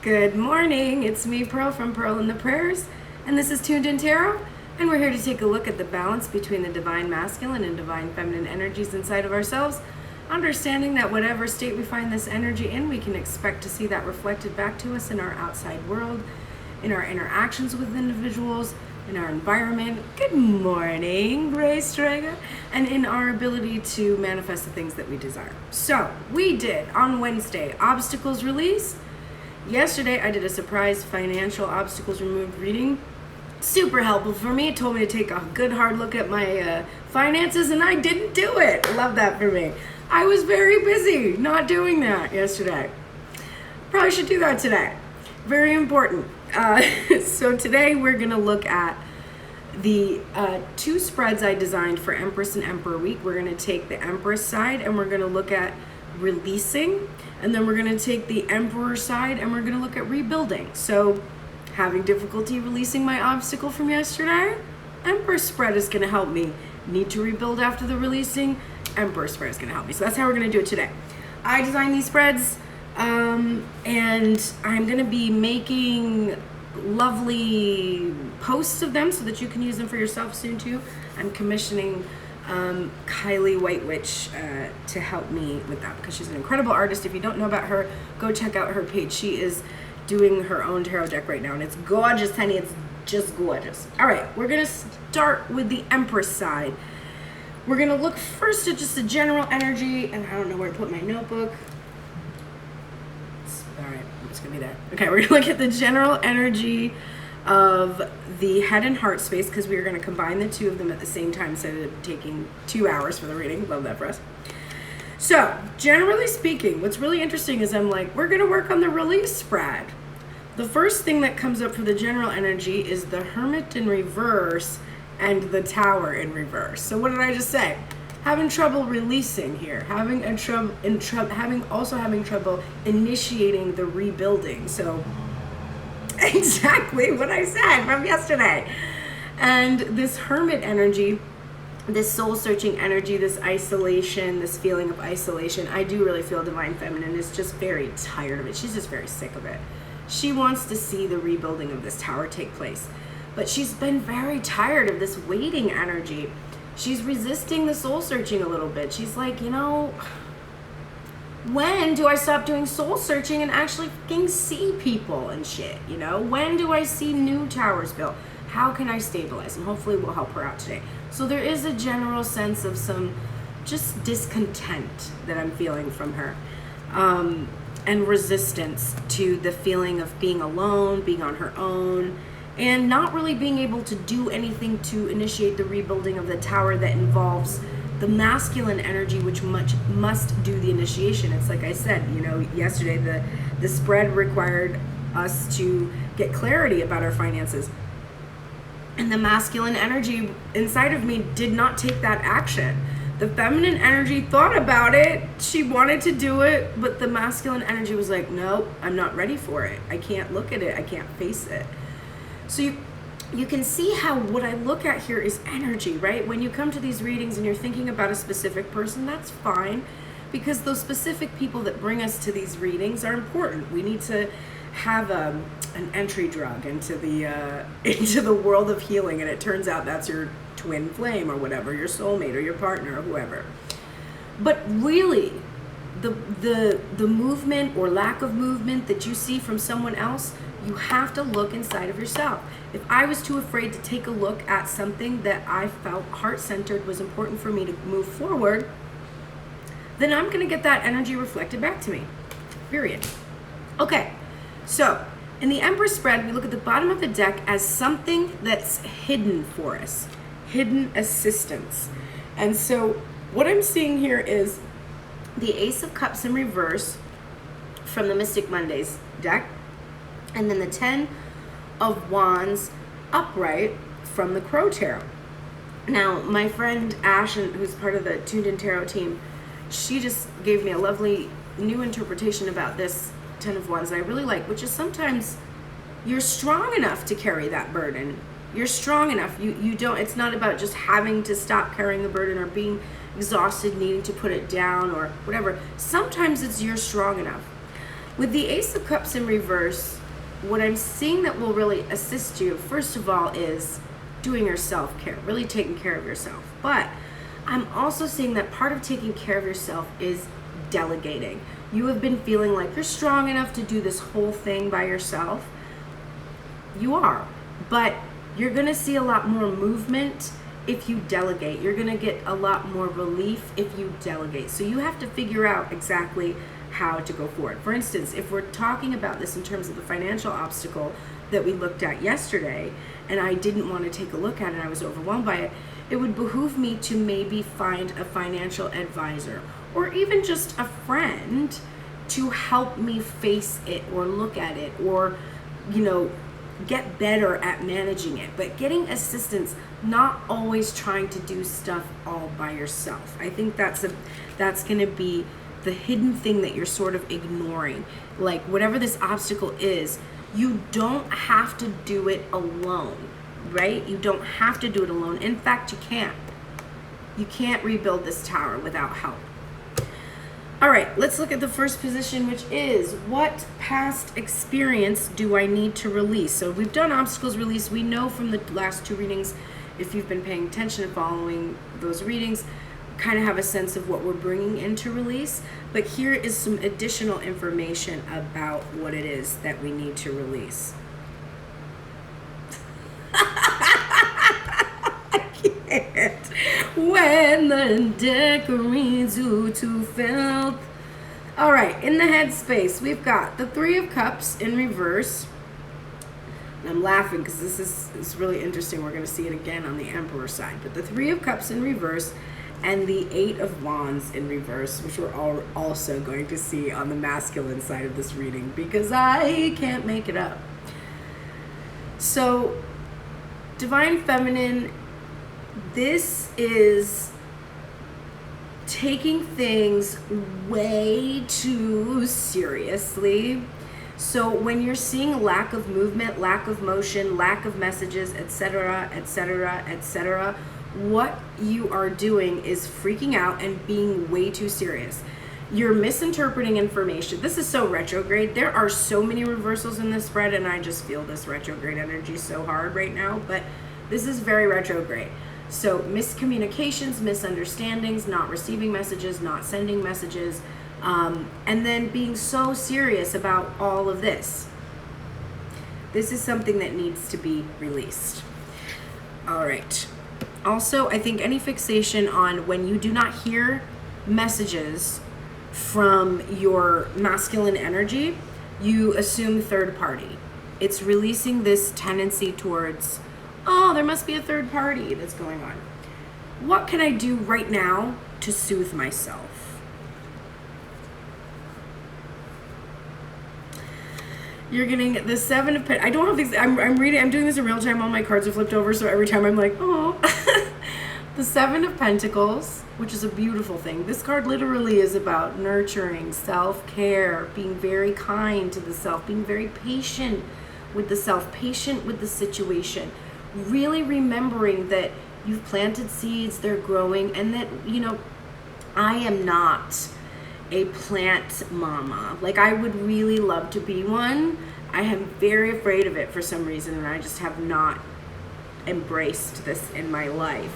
Good morning, it's me, Pearl, from Pearl and the Prayers, and this is Tuned In Tarot, and we're here to take a look at the balance between the divine masculine and divine feminine energies inside of ourselves, understanding that whatever state we find this energy in, we can expect to see that reflected back to us in our outside world, in our interactions with individuals, in our environment. Good morning, Grace Draga, and in our ability to manifest the things that we desire. So, we did, on Wednesday, obstacles release. Yesterday, I did a surprise financial obstacles removed reading. Super helpful for me. It told me to take a good hard look at my finances, and I didn't do it. Love that for me. I was very busy not doing that yesterday. Probably should do that today. Very important. So today we're going to look at the two spreads I designed for Empress and Emperor week. We're going to take the Empress side and we're going to look at releasing, and then we're going to take the Emperor side and we're going to look at rebuilding. So having difficulty releasing my obstacle from yesterday, Emperor spread is going to help me. Need to rebuild after the releasing, Emperor spread is going to help me. So that's how we're going to do it today. I designed these spreads, and I'm going to be making lovely posts of them so that you can use them for yourself soon too. I'm commissioning Kylie White Witch to help me with that because she's an incredible artist. If you don't know about her, go check out her page. She is doing her own tarot deck right now, and it's gorgeous, honey. It's just gorgeous. All right, we're gonna start with the Empress side. We're gonna look first at just the general energy, and I don't know where to put my notebook. All right, it's gonna be there. Okay, we're gonna look at the general energy of the head and heart space because we are going to combine the two of them at the same time instead of taking 2 hours for the reading. Love that for us. So, generally speaking, what's really interesting is I'm like, we're going to work on the release spread. The first thing that comes up for the general energy is the Hermit in reverse and the Tower in reverse. So what did I just say? Having trouble releasing here, having trouble initiating the rebuilding. So exactly what I said from yesterday. And this Hermit energy, this soul-searching energy, this isolation, this feeling of isolation, I do really feel Divine Feminine is just very tired of it. She's just very sick of it. She wants to see the rebuilding of this tower take place. But she's been very tired of this waiting energy. She's resisting the soul-searching a little bit. She's like, you know, when do I stop doing soul searching and actually fucking see people and shit, you know? When do I see new towers built? How can I stabilize? And hopefully we'll help her out today. So there is a general sense of some just discontent that I'm feeling from her. And resistance to the feeling of being alone, being on her own, and not really being able to do anything to initiate the rebuilding of the tower that involves the masculine energy, which must do the initiation. It's like I said, you know, yesterday, the spread required us to get clarity about our finances. And the masculine energy inside of me did not take that action. The feminine energy thought about it. She wanted to do it, but the masculine energy was like, nope, I'm not ready for it. I can't look at it. I can't face it. So you can see how what I look at here is energy, right? When you come to these readings and you're thinking about a specific person, that's fine, because those specific people that bring us to these readings are important. We need to have an entry drug into the world of healing, and it turns out that's your twin flame or whatever, your soulmate or your partner or whoever. But really, the movement or lack of movement that you see from someone else, you have to look inside of yourself. If I was too afraid to take a look at something that I felt heart-centered was important for me to move forward, then I'm going to get that energy reflected back to me. Period. Okay, so in the Empress spread, we look at the bottom of the deck as something that's hidden for us, hidden assistance. And so what I'm seeing here is the Ace of Cups in reverse from the Mystic Mondays deck, and then the 10 of Wands upright from the Crow Tarot. Now, my friend Ash, who's part of the Tuned In Tarot team, she just gave me a lovely new interpretation about this 10 of Wands that I really like, which is sometimes you're strong enough to carry that burden. You're strong enough. You don't, it's not about just having to stop carrying the burden or being exhausted, needing to put it down or whatever. Sometimes it's you're strong enough. With the Ace of Cups in reverse, what I'm seeing that will really assist you, first of all, is doing your self-care, really taking care of yourself. But I'm also seeing that part of taking care of yourself is delegating. You have been feeling like you're strong enough to do this whole thing by yourself. You are, but you're gonna see a lot more movement if you delegate. You're gonna get a lot more relief if you delegate. So you have to figure out exactly how to go forward. For instance, if we're talking about this in terms of the financial obstacle that we looked at yesterday, and I didn't want to take a look at it, I was overwhelmed by it, it would behoove me to maybe find a financial advisor or even just a friend to help me face it or look at it, or, you know, get better at managing it. But getting assistance, not always trying to do stuff all by yourself. I think that's going to be the hidden thing that you're sort of ignoring. Like, whatever this obstacle is, you don't have to do it alone, right? You don't have to do it alone. In fact, you can't. You can't rebuild this tower without help. All right, let's look at the first position, which is, what past experience do I need to release? So we've done obstacles release. We know from the last two readings, if you've been paying attention and following those readings, kind of have a sense of what we're bringing into release. But here is some additional information about what it is that we need to release. I can't. When the deck reads you to filth. All right, in the headspace, we've got the Three of Cups in reverse. And I'm laughing because this is really interesting. We're going to see it again on the Emperor side. But the Three of Cups in reverse and the Eight of Wands in reverse, which we're also going to see on the masculine side of this reading, because I can't make it up. So, Divine Feminine, this is taking things way too seriously. So when you're seeing lack of movement, lack of motion, lack of messages, etc., etc., etc., what you are doing is freaking out and being way too serious. You're misinterpreting information. This is so retrograde. There are so many reversals in this spread, and I just feel this retrograde energy so hard right now, but this is very retrograde. So miscommunications, misunderstandings, not receiving messages, not sending messages, and then being so serious about all of this. This is something that needs to be released. All right. Also, I think any fixation on when you do not hear messages from your masculine energy, you assume third party. It's releasing this tendency towards, oh, there must be a third party that's going on. What can I do right now to soothe myself? You're getting the Seven of Pentacles. I don't have these. I'm doing this in real time. All my cards are flipped over, so every time I'm like, oh. The Seven of Pentacles, which is a beautiful thing. This card literally is about nurturing, self-care, being very kind to the self, being very patient with the self, patient with the situation. Really remembering that you've planted seeds, they're growing, and that, you know, I am not a plant mama. Like, I would really love to be one. I am very afraid of it for some reason, and I just have not embraced this in my life.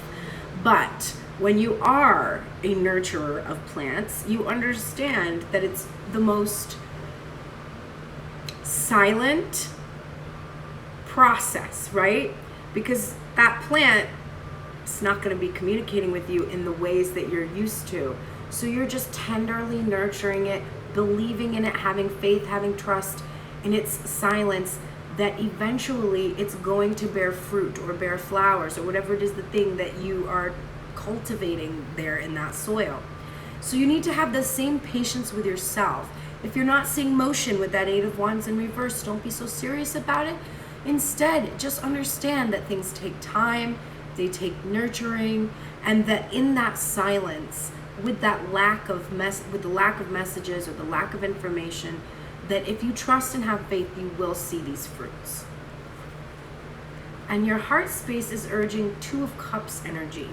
But when you are a nurturer of plants, you understand that it's the most silent process, right? Because that plant is not going to be communicating with you in the ways that you're used to. So you're just tenderly nurturing it, believing in it, having faith, having trust in its silence, that eventually it's going to bear fruit or bear flowers or whatever it is, the thing that you are cultivating there in that soil. So you need to have the same patience with yourself. If you're not seeing motion with that Eight of Wands in reverse, don't be so serious about it. Instead, just understand that things take time, they take nurturing, and that in that silence, with that lack of with the lack of messages or the lack of information, that if you trust and have faith, you will see these fruits. And your heart space is urging Two of Cups energy.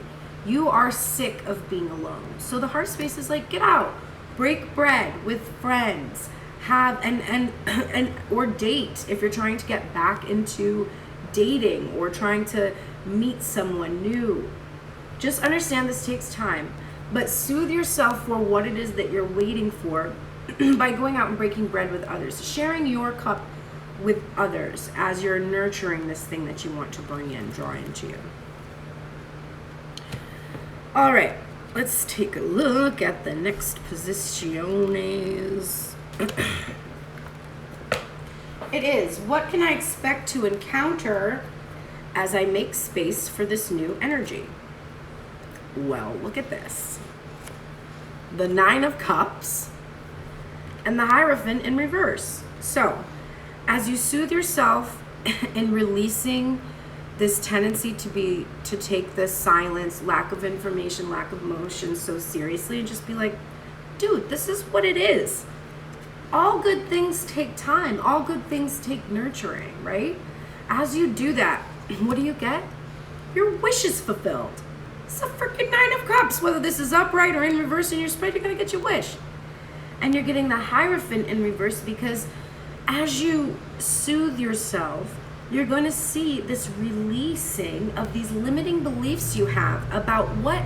You are sick of being alone. So the heart space is like, get out, break bread with friends, have and or date if you're trying to get back into dating or trying to meet someone new. Just understand this takes time, but soothe yourself for what it is that you're waiting for by going out and breaking bread with others, sharing your cup with others as you're nurturing this thing that you want to bring in, draw into you. All right, let's take a look at the next posiciones. It is, what can I expect to encounter as I make space for this new energy? Well, look at this. The 9 of Cups and the Hierophant in reverse. So, as you soothe yourself in releasing this tendency to take this silence, lack of information, lack of emotion so seriously, and just be like, dude, this is what it is. All good things take time. All good things take nurturing, right? As you do that, what do you get? Your wish is fulfilled. It's a freaking 9 of Cups. Whether this is upright or in reverse in your spread, you're going to get your wish. And you're getting the Hierophant in reverse because as you soothe yourself, you're going to see this releasing of these limiting beliefs you have about what.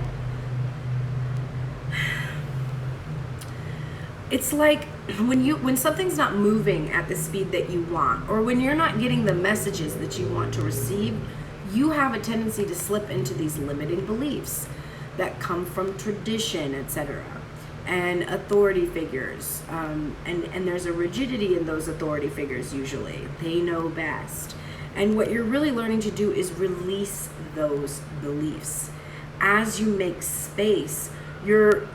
It's like when something's not moving at the speed that you want, or when you're not getting the messages that you want to receive, you have a tendency to slip into these limiting beliefs that come from tradition, etc., and authority figures. And there's a rigidity in those authority figures usually. They know best. And what you're really learning to do is release those beliefs. As you make space, you're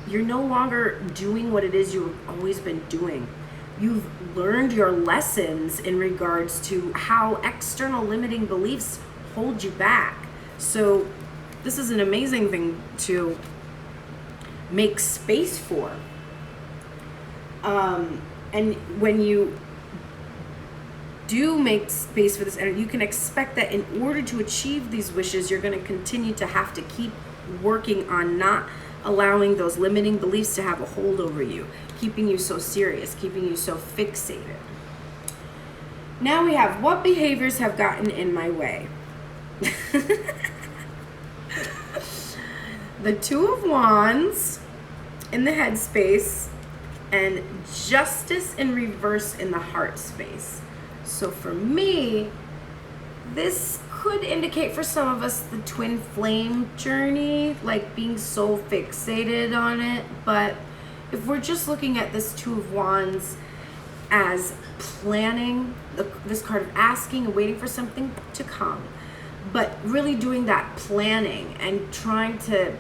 no longer doing what it is you've always been doing. You've learned your lessons in regards to how external limiting beliefs hold you back. So this is an amazing thing to make space for. And when you do make space for this energy, you can expect that in order to achieve these wishes, you're going to continue to have to keep working on not allowing those limiting beliefs to have a hold over you, keeping you so serious, keeping you so fixated. Now we have, what behaviors have gotten in my way? The 2 of Wands in the head space and Justice in reverse in the heart space. So for me, this could indicate for some of us the twin flame journey, like being so fixated on it. But if we're just looking at this 2 of Wands as planning, this card of asking and waiting for something to come, but really doing that planning and trying to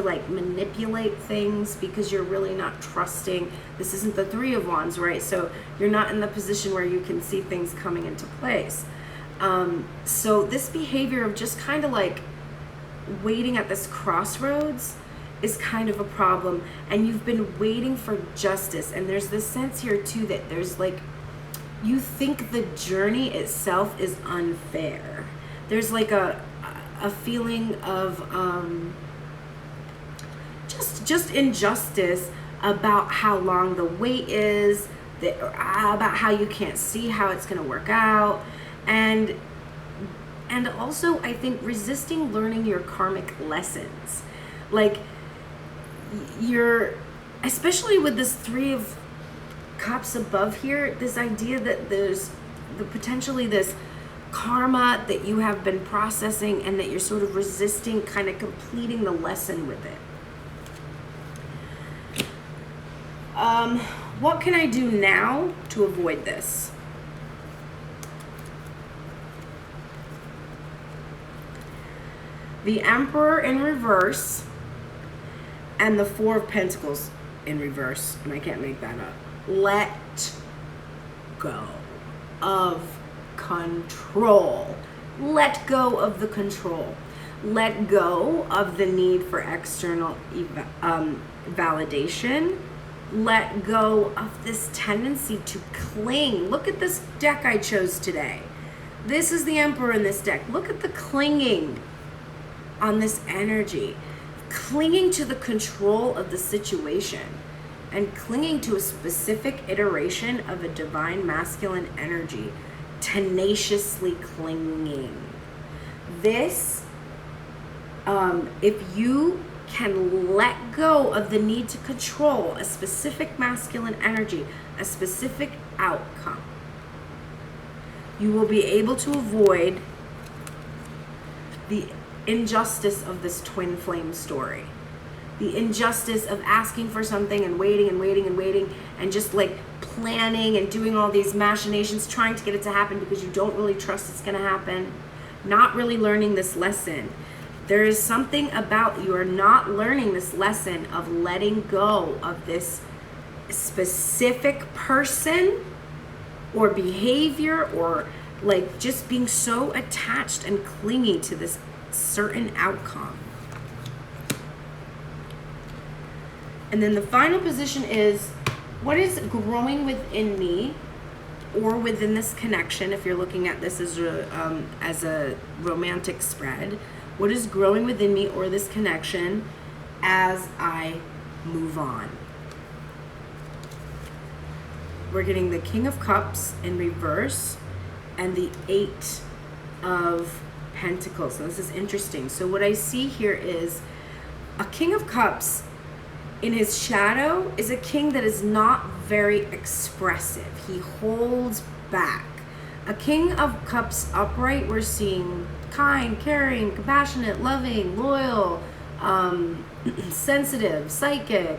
like manipulate things because you're really not trusting. This isn't the 3 of Wands, right? So you're not in the position where you can see things coming into place. So this behavior of just kind of like waiting at this crossroads is kind of a problem, and you've been waiting for justice. And there's this sense here too that there's like, you think the journey itself is unfair. There's like a feeling of just injustice about how long the wait is, about how you can't see how it's going to work out. And also, I think resisting learning your karmic lessons. Like, especially with this 3 of Cups above here, this idea that there's potentially this karma that you have been processing and that you're sort of resisting kind of completing the lesson with it. What can I do now to avoid this? The Emperor in reverse and the 4 of Pentacles in reverse, and I can't make that up. Let go of control. Let go of the control. Let go of the need for external validation. Let go of this tendency to cling. Look at this deck I chose today. This is the Emperor in this deck. Look at the clinging on this energy. Clinging to the control of the situation. and clinging to a specific iteration of a divine masculine energy, tenaciously clinging. This, if you can let go of the need to control a specific masculine energy, a specific outcome, you will be able to avoid the injustice of this twin flame story. The injustice of asking for something and waiting and waiting and waiting and just like planning and doing all these machinations, trying to get it to happen because you don't really trust it's going to happen. Not really learning this lesson. There is something about you are not learning this lesson of letting go of this specific person or behavior, or like just being so attached and clingy to this certain outcome. And then the final position is, what is growing within me or within this connection, if you're looking at this as a romantic spread, what is growing within me or this connection as I move on? We're getting the King of Cups in reverse and the 8 of Pentacles. So this is interesting. So what I see here is a King of Cups in his shadow is a king that is not very expressive. He holds back. A King of Cups upright, we're seeing kind, caring, compassionate, loving, loyal, sensitive, psychic,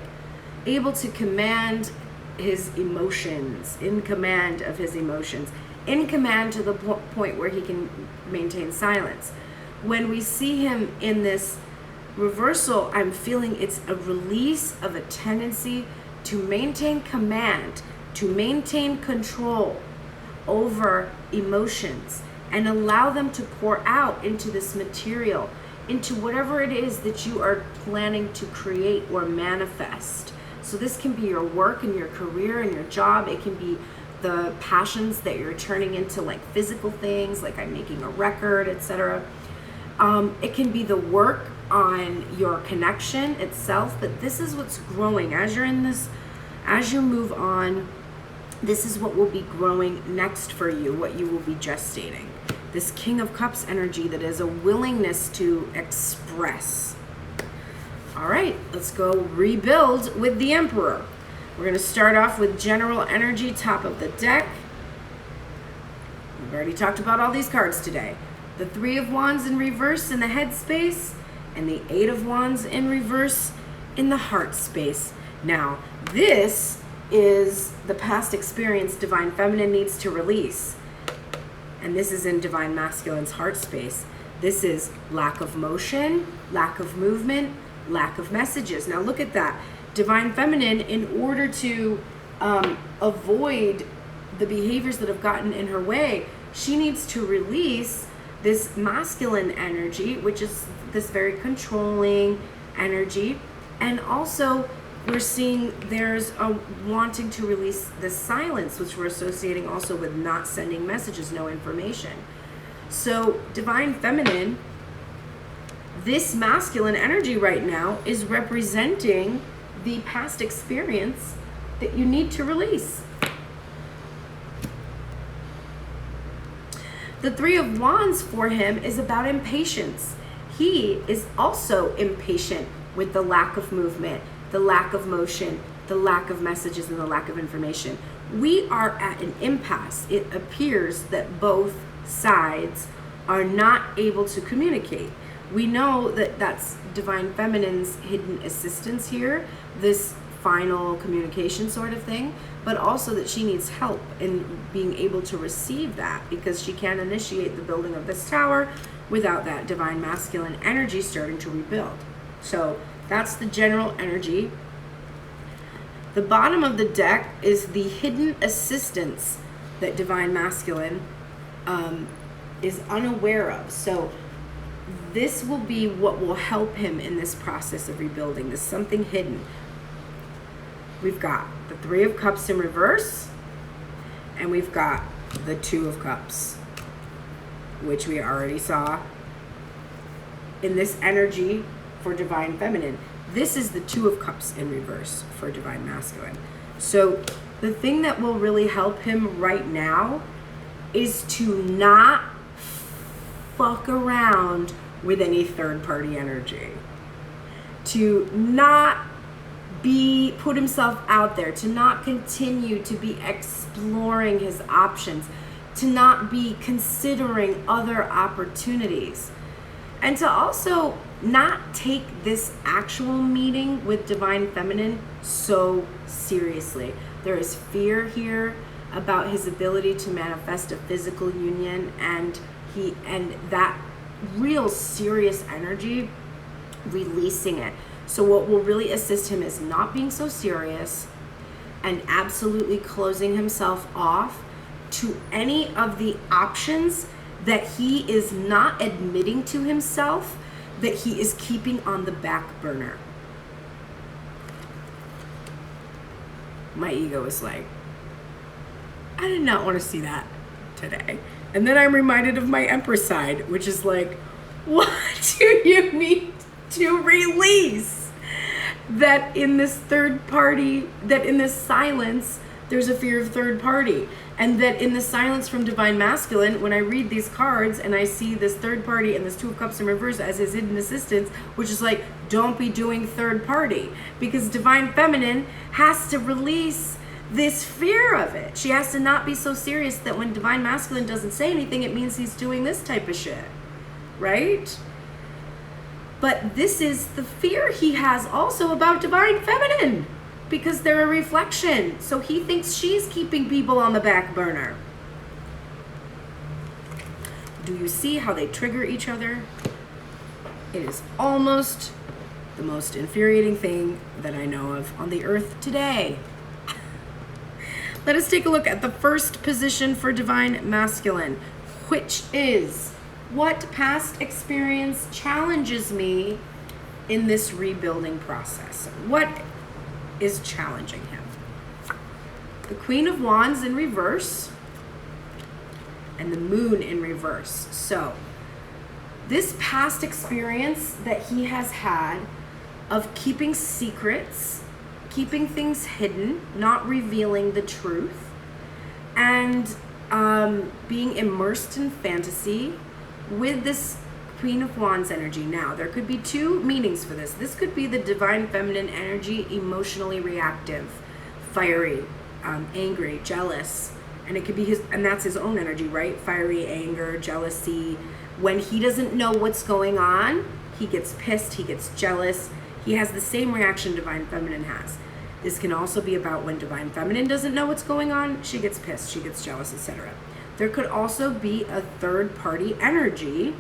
able to command his emotions, in command of his emotions, in command to the point where he can maintain silence. When we see him in this reversal, I'm feeling it's a release of a tendency to maintain command, to maintain control over emotions and allow them to pour out into this material, into whatever it is that you are planning to create or manifest. So this can be your work and your career and your job. It can be the passions that you're turning into like physical things, like I'm making a record, etc. It can be the work on your connection itself, but this is what's growing as you're in this, as you move on. This is what will be growing next for you, what you will be gestating. This King of Cups energy that is a willingness to express. All right, let's go rebuild with the Emperor. We're going to start off with general energy, top of the deck. We've already talked about all these cards today. The 3 of Wands in reverse in the head space, and the 8 of Wands in reverse in the heart space. Now, this is the past experience Divine Feminine needs to release. And this is in Divine Masculine's heart space. This is lack of motion, lack of movement, lack of messages. Now look at that. Divine Feminine, in order to avoid the behaviors that have gotten in her way, she needs to release this masculine energy, which is this very controlling energy. And also we're seeing there's a wanting to release the silence, which we're associating also with not sending messages, no information. So Divine Feminine, this masculine energy right now is representing the past experience that you need to release. The 3 of Wands for him is about impatience. He is also impatient with the lack of movement, the lack of motion, the lack of messages, and the lack of information. We are at an impasse. It appears that both sides are not able to communicate. We know that that's Divine Feminine's hidden assistance here, this final communication sort of thing, but also that she needs help in being able to receive that, because she can't initiate the building of this tower without that Divine Masculine energy starting to rebuild. So that's the general energy. The bottom of the deck is the hidden assistance that Divine Masculine is unaware of. So this will be what will help him in this process of rebuilding. There's something hidden. We've got the 3 of Cups in reverse, and we've got the 2 of Cups, which we already saw in this energy for Divine Feminine. This is the Two of Cups in reverse for Divine Masculine. So the thing that will really help him right now is to not fuck around with any third party energy. To not put himself out there, to not continue to be exploring his options, to not be considering other opportunities, and to also not take this actual meeting with Divine Feminine so seriously. There is fear here about his ability to manifest a physical union, and that real serious energy, releasing it. So what will really assist him is not being so serious and absolutely closing himself off to any of the options that he is not admitting to himself that he is keeping on the back burner. My ego is like, I did not want to see that today. And then I'm reminded of my Empress side, which is like, what do you need to release? That in this third party, that in this silence, there's a fear of third party. And that in the silence from Divine Masculine, when I read these cards and I see this third party and this Two of Cups in reverse as his hidden assistance, which is like, don't be doing third party. Because Divine Feminine has to release this fear of it. She has to not be so serious that when Divine Masculine doesn't say anything, it means he's doing this type of shit. Right? But this is the fear he has also about Divine Feminine, because they're a reflection. So he thinks she's keeping people on the back burner. Do you see how they trigger each other? It is almost the most infuriating thing that I know of on the earth today. Let us take a look at the first position for Divine Masculine, which is, what past experience challenges me in this rebuilding process? What is challenging him? The Queen of Wands in reverse and the Moon in reverse. So this past experience that he has had of keeping secrets, keeping things hidden, not revealing the truth, and being immersed in fantasy with this Queen of Wands energy. Now, there could be two meanings for this. This could be the Divine Feminine energy, emotionally reactive, fiery, angry, jealous, and it could be his, and that's his own energy, right? Fiery, anger, jealousy. When he doesn't know what's going on, he gets pissed, he gets jealous. He has the same reaction Divine Feminine has. This can also be about when Divine Feminine doesn't know what's going on, she gets pissed, she gets jealous, etc. There could also be a third party energy,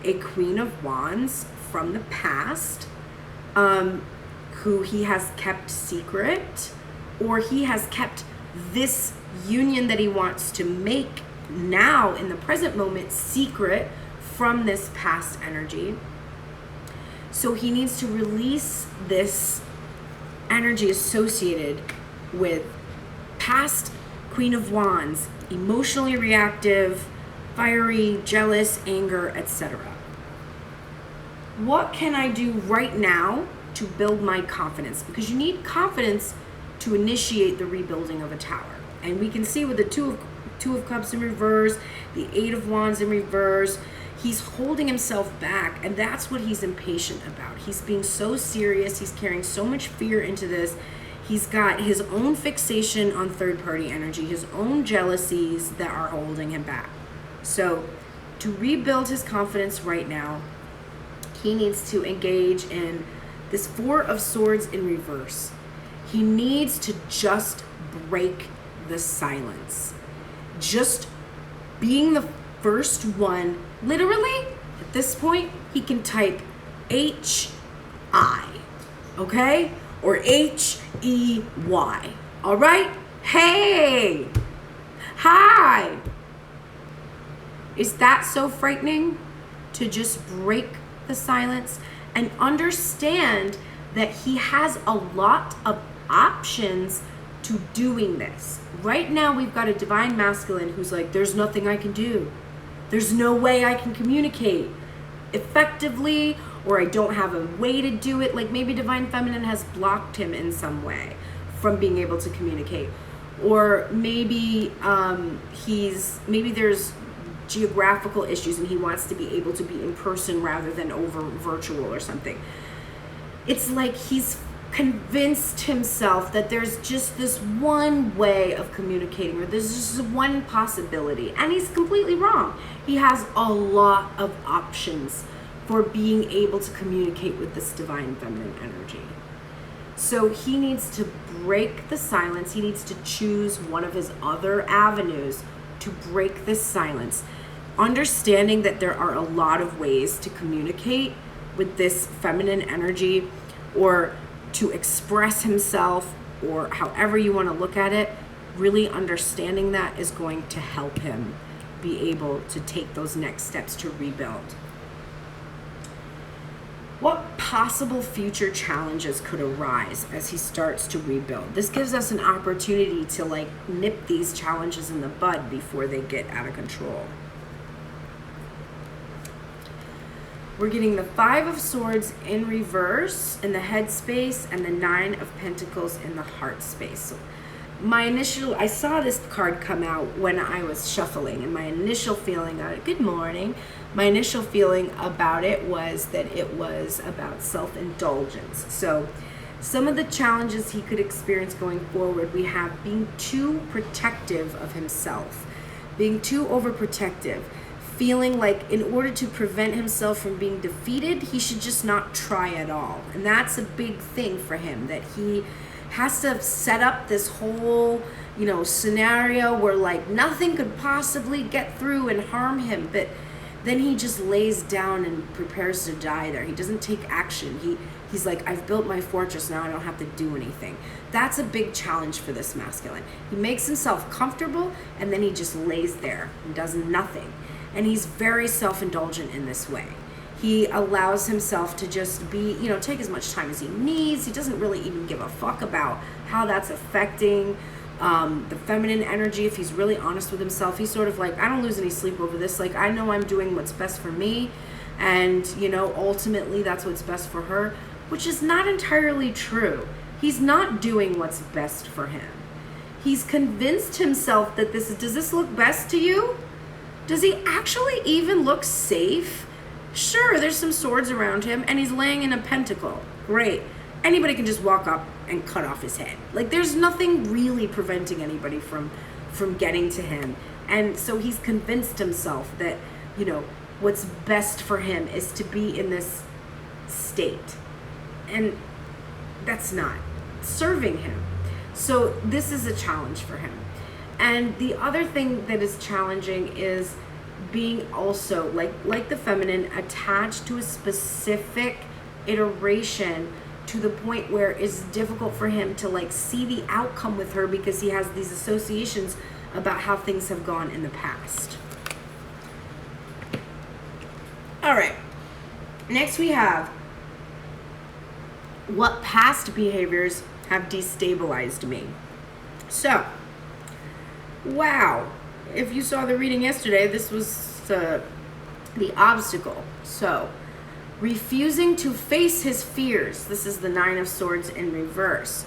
a Queen of Wands from the past, who he has kept secret, or he has kept this union that he wants to make now in the present moment secret from this past energy. So he needs to release this energy associated with past Queen of Wands, emotionally reactive, fiery, jealous, anger, etc. What can I do right now to build my confidence? Because you need confidence to initiate the rebuilding of a tower. And we can see with the Two of Cups in reverse, the Eight of Wands in reverse, he's holding himself back, and that's what he's impatient about. He's being so serious, he's carrying so much fear into this. He's got his own fixation on third-party energy, his own jealousies that are holding him back. So to rebuild his confidence right now, he needs to engage in this Four of Swords in reverse. He needs to just break the silence. Just being the first one, literally, at this point, he can type H-I, okay? Or H-E-Y, all right? Hey, hi. Is that so frightening? To just break the silence and understand that he has a lot of options to doing this. Right now, we've got a Divine Masculine who's like, there's nothing I can do. There's no way I can communicate effectively or I don't have a way to do it. Like maybe Divine Feminine has blocked him in some way from being able to communicate. Or maybe maybe there's geographical issues and he wants to be able to be in person rather than over virtual or something. It's like he's convinced himself that there's just this one way of communicating, or there's just one possibility, and he's completely wrong. He has a lot of options for being able to communicate with this Divine Feminine energy. So he needs to break the silence. He needs to choose one of his other avenues to break this silence, understanding that there are a lot of ways to communicate with this feminine energy, or to express himself, or however you want to look at it. Really understanding that is going to help him be able to take those next steps to rebuild. What possible future challenges could arise as he starts to rebuild? This gives us an opportunity to like nip these challenges in the bud before they get out of control. We're getting the 5 of Swords in reverse in the head space and the 9 of Pentacles in the heart space. So I saw this card come out when I was shuffling, and my initial feeling, good morning, my initial feeling about it was that it was about self-indulgence. So some of the challenges he could experience going forward, we have being too protective of himself, being too overprotective, feeling like in order to prevent himself from being defeated, he should just not try at all. And that's a big thing for him, that he has to set up this whole, scenario where like nothing could possibly get through and harm him, but then he just lays down and prepares to die there. He doesn't take action. He's like, I've built my fortress, now I don't have to do anything. That's a big challenge for this masculine. He makes himself comfortable and then he just lays there and does nothing. And he's very self-indulgent in this way. He allows himself to just be, take as much time as he needs. He doesn't really even give a fuck about how that's affecting the feminine energy. If he's really honest with himself, he's sort of like, I don't lose any sleep over this. Like, I know I'm doing what's best for me. And, ultimately that's what's best for her, which is not entirely true. He's not doing what's best for him. He's convinced himself that does this look best to you? Does he actually even look safe? Sure, there's some swords around him and he's laying in a pentacle. Great. Anybody can just walk up and cut off his head. Like, there's nothing really preventing anybody from getting to him. And so he's convinced himself that, what's best for him is to be in this state. And that's not serving him. So this is a challenge for him. And the other thing that is challenging is being also, like the feminine, attached to a specific iteration to the point where it's difficult for him to see the outcome with her, because he has these associations about how things have gone in the past. All right. Next we have, what past behaviors have destabilized me? So, wow, if you saw the reading yesterday, this was the obstacle. So, refusing to face his fears. This is the 9 of Swords in reverse.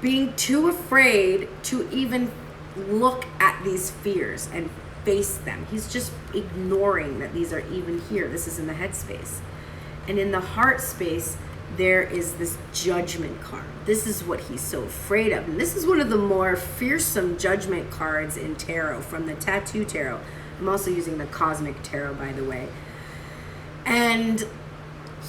Being too afraid to even look at these fears and face them. He's just ignoring that these are even here. This is in the head space. And in the heart space, there is this judgment card. This is what he's so afraid of. And this is one of the more fearsome judgment cards in tarot, from the Tattoo Tarot. I'm also using the Cosmic Tarot, by the way. And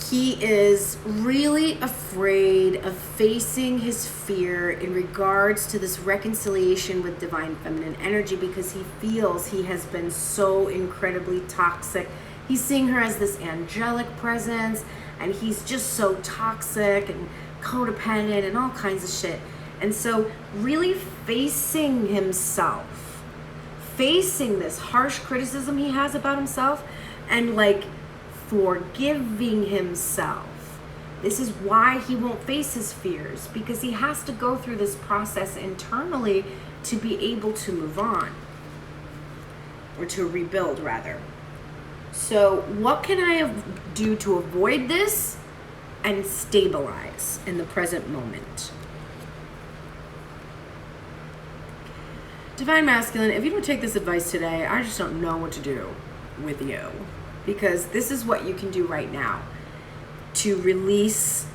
he is really afraid of facing his fear in regards to this reconciliation with Divine Feminine energy, because he feels he has been so incredibly toxic. He's seeing her as this angelic presence, and he's just so toxic and codependent and all kinds of shit. And so really facing himself, facing this harsh criticism he has about himself, and forgiving himself. This is why he won't face his fears, because he has to go through this process internally to be able to move on, or to rebuild rather. So what can I do to avoid this and stabilize in the present moment? Divine Masculine, if you don't take this advice today, I just don't know what to do with you, because this is what you can do right now to release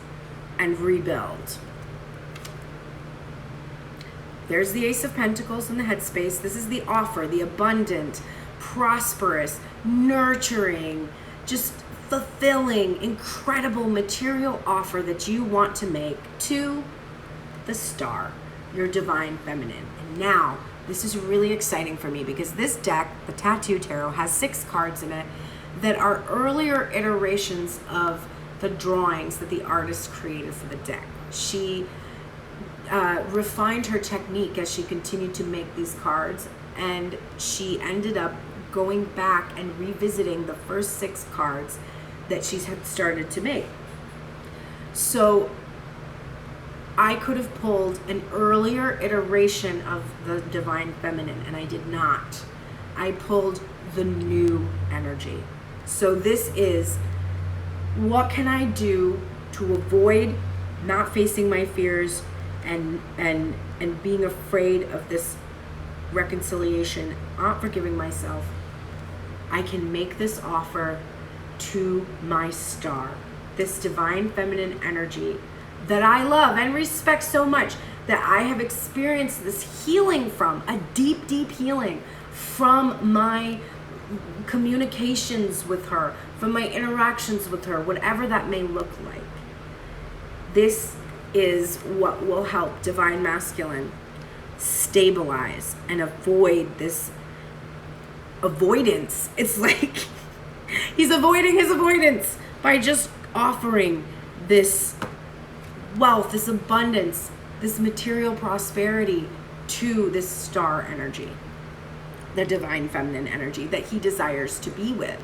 and rebuild. There's the Ace of Pentacles in the headspace. This is the offer, the abundant, prosperous, nurturing, just fulfilling, incredible material offer that you want to make to the star, your divine feminine. And now, this is really exciting for me because this deck, the Tattoo Tarot, has 6 cards in it that are earlier iterations of the drawings that the artist created for the deck. She refined her technique as she continued to make these cards, and she ended up going back and revisiting the first 6 cards that she had started to make. So I could have pulled an earlier iteration of the divine feminine, and I did not. I pulled the new energy. So this is, what can I do to avoid not facing my fears and being afraid of this reconciliation, not forgiving myself? I can make this offer to my star, this divine feminine energy that I love and respect so much, that I have experienced this healing from, a deep, deep healing from my communications with her, from my interactions with her, whatever that may look like. This is what will help Divine Masculine stabilize and avoid this avoidance. It's like he's avoiding his avoidance by just offering this wealth, this abundance, this material prosperity to this star energy, the divine feminine energy that he desires to be with.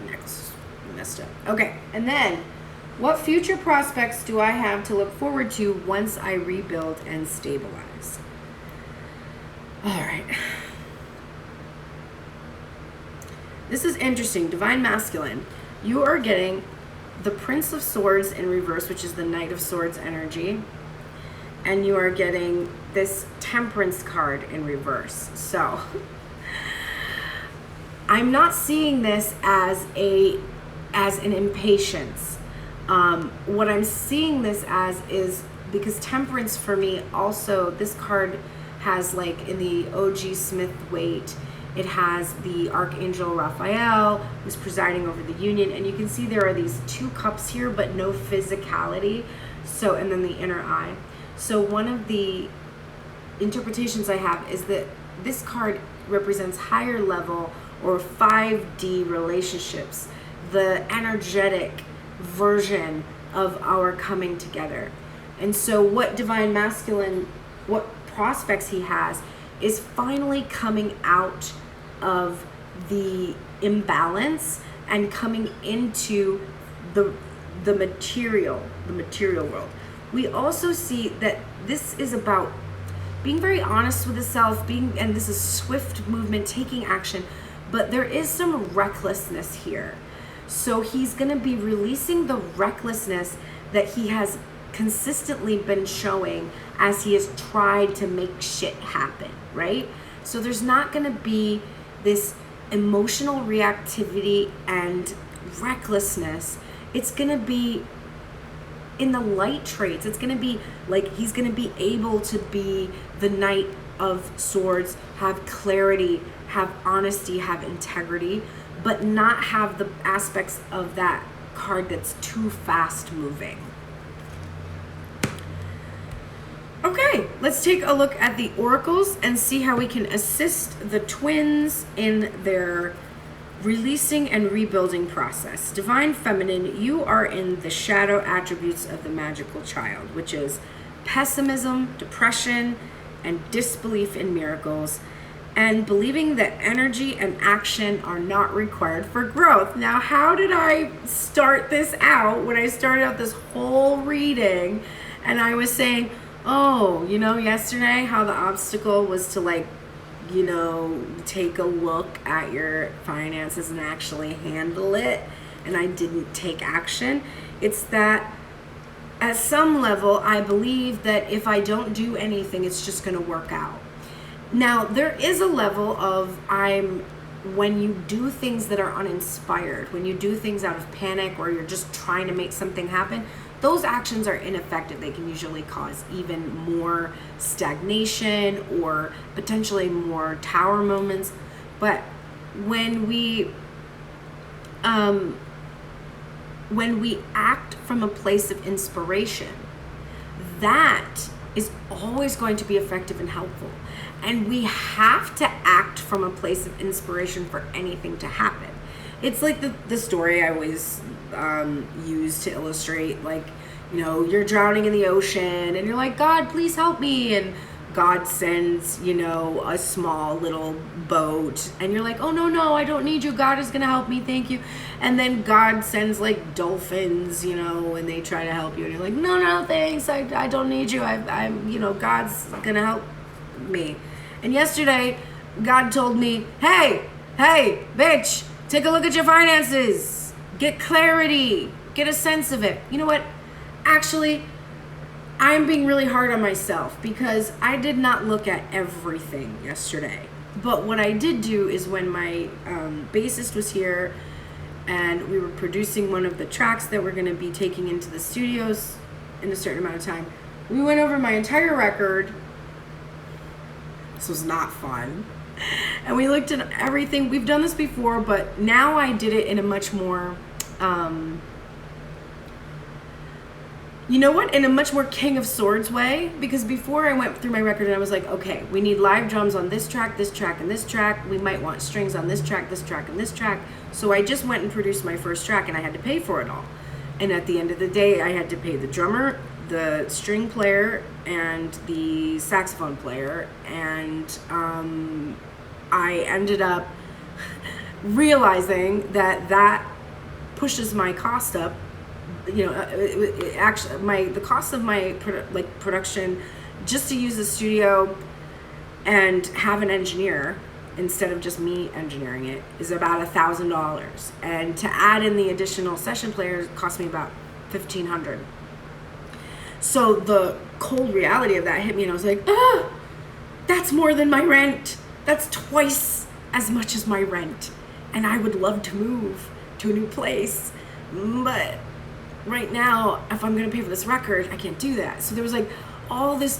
Next, messed up. Okay, and then what future prospects do I have to look forward to once I rebuild and stabilize? All right. This is interesting. Divine Masculine, you are getting the Prince of Swords in reverse, which is the Knight of Swords energy, and you are getting this Temperance card in reverse. So I'm not seeing this as an impatience. What I'm seeing this as is, because Temperance for me also, this card has, like in the OG Smith Waite, it has the Archangel Raphael who's presiding over the union, and you can see there are these 2 cups here but no physicality. So, and then the inner eye. So one of the interpretations I have is that this card represents higher level or 5D relationships, the energetic version of our coming together. And so what Divine Masculine, what prospects he has, is finally coming out of the imbalance and coming into the material world. We also see that this is about being very honest with the self, and this is swift movement, taking action, but there is some recklessness here. So he's going to be releasing the recklessness that he has consistently been showing as he has tried to make shit happen, right? So there's not going to be this emotional reactivity and recklessness. It's going to be in the light traits. It's going to be like he's going to be able to be the Knight of Swords, have clarity, have honesty, have integrity, but not have the aspects of that card that's too fast moving. Okay, let's take a look at the oracles and see how we can assist the twins in their releasing and rebuilding process. Divine Feminine, you are in the shadow attributes of the magical child, which is pessimism, depression, and disbelief in miracles, and believing that energy and action are not required for growth. Now, how did I start this out when I started out this whole reading and I was saying, oh, you know, yesterday how the obstacle was to like take a look at your finances and actually handle it, and I didn't take action. It's that at some level, I believe that if I don't do anything, it's just going to work out. Now, there is a level of when you do things that are uninspired, when you do things out of panic or you're just trying to make something happen, those actions are ineffective. They can usually cause even more stagnation or potentially more tower moments. But when we act from a place of inspiration, that is always going to be effective and helpful. And we have to act from a place of inspiration for anything to happen. It's like the story I always use to illustrate, like, you're drowning in the ocean and you're like, God, please help me. And God sends, a small little boat, and you're like, oh, no, I don't need you. God is going to help me. Thank you. And then God sends like dolphins, and they try to help you. And you're like, no, thanks. I don't need you. I'm God's going to help me. And yesterday, God told me, hey, bitch, take a look at your finances. Get clarity. Get a sense of it. You know what? Actually, I'm being really hard on myself because I did not look at everything yesterday. But what I did do is when my bassist was here and we were producing one of the tracks that we're going to be taking into the studios in a certain amount of time, we went over my entire record. This was not fun. And we looked at everything. We've done this before, but now I did it in a much more... in a much more King of Swords way, because before I went through my record and I was like, okay, we need live drums on this track, and this track. We might want strings on this track, and this track. So I just went and produced my first track and I had to pay for it all. And at the end of the day, I had to pay the drummer, the string player, and the saxophone player. And I ended up realizing that pushes my cost up. The cost of my production just to use the studio and have an engineer instead of just me engineering it is about $1,000, and to add in the additional session players cost me about $1,500. So the cold reality of that hit me, and I was like, that's more than my rent. That's twice as much as my rent, and I would love to move to a new place, but right now, if I'm going to pay for this record, I can't do that. So there was like all this,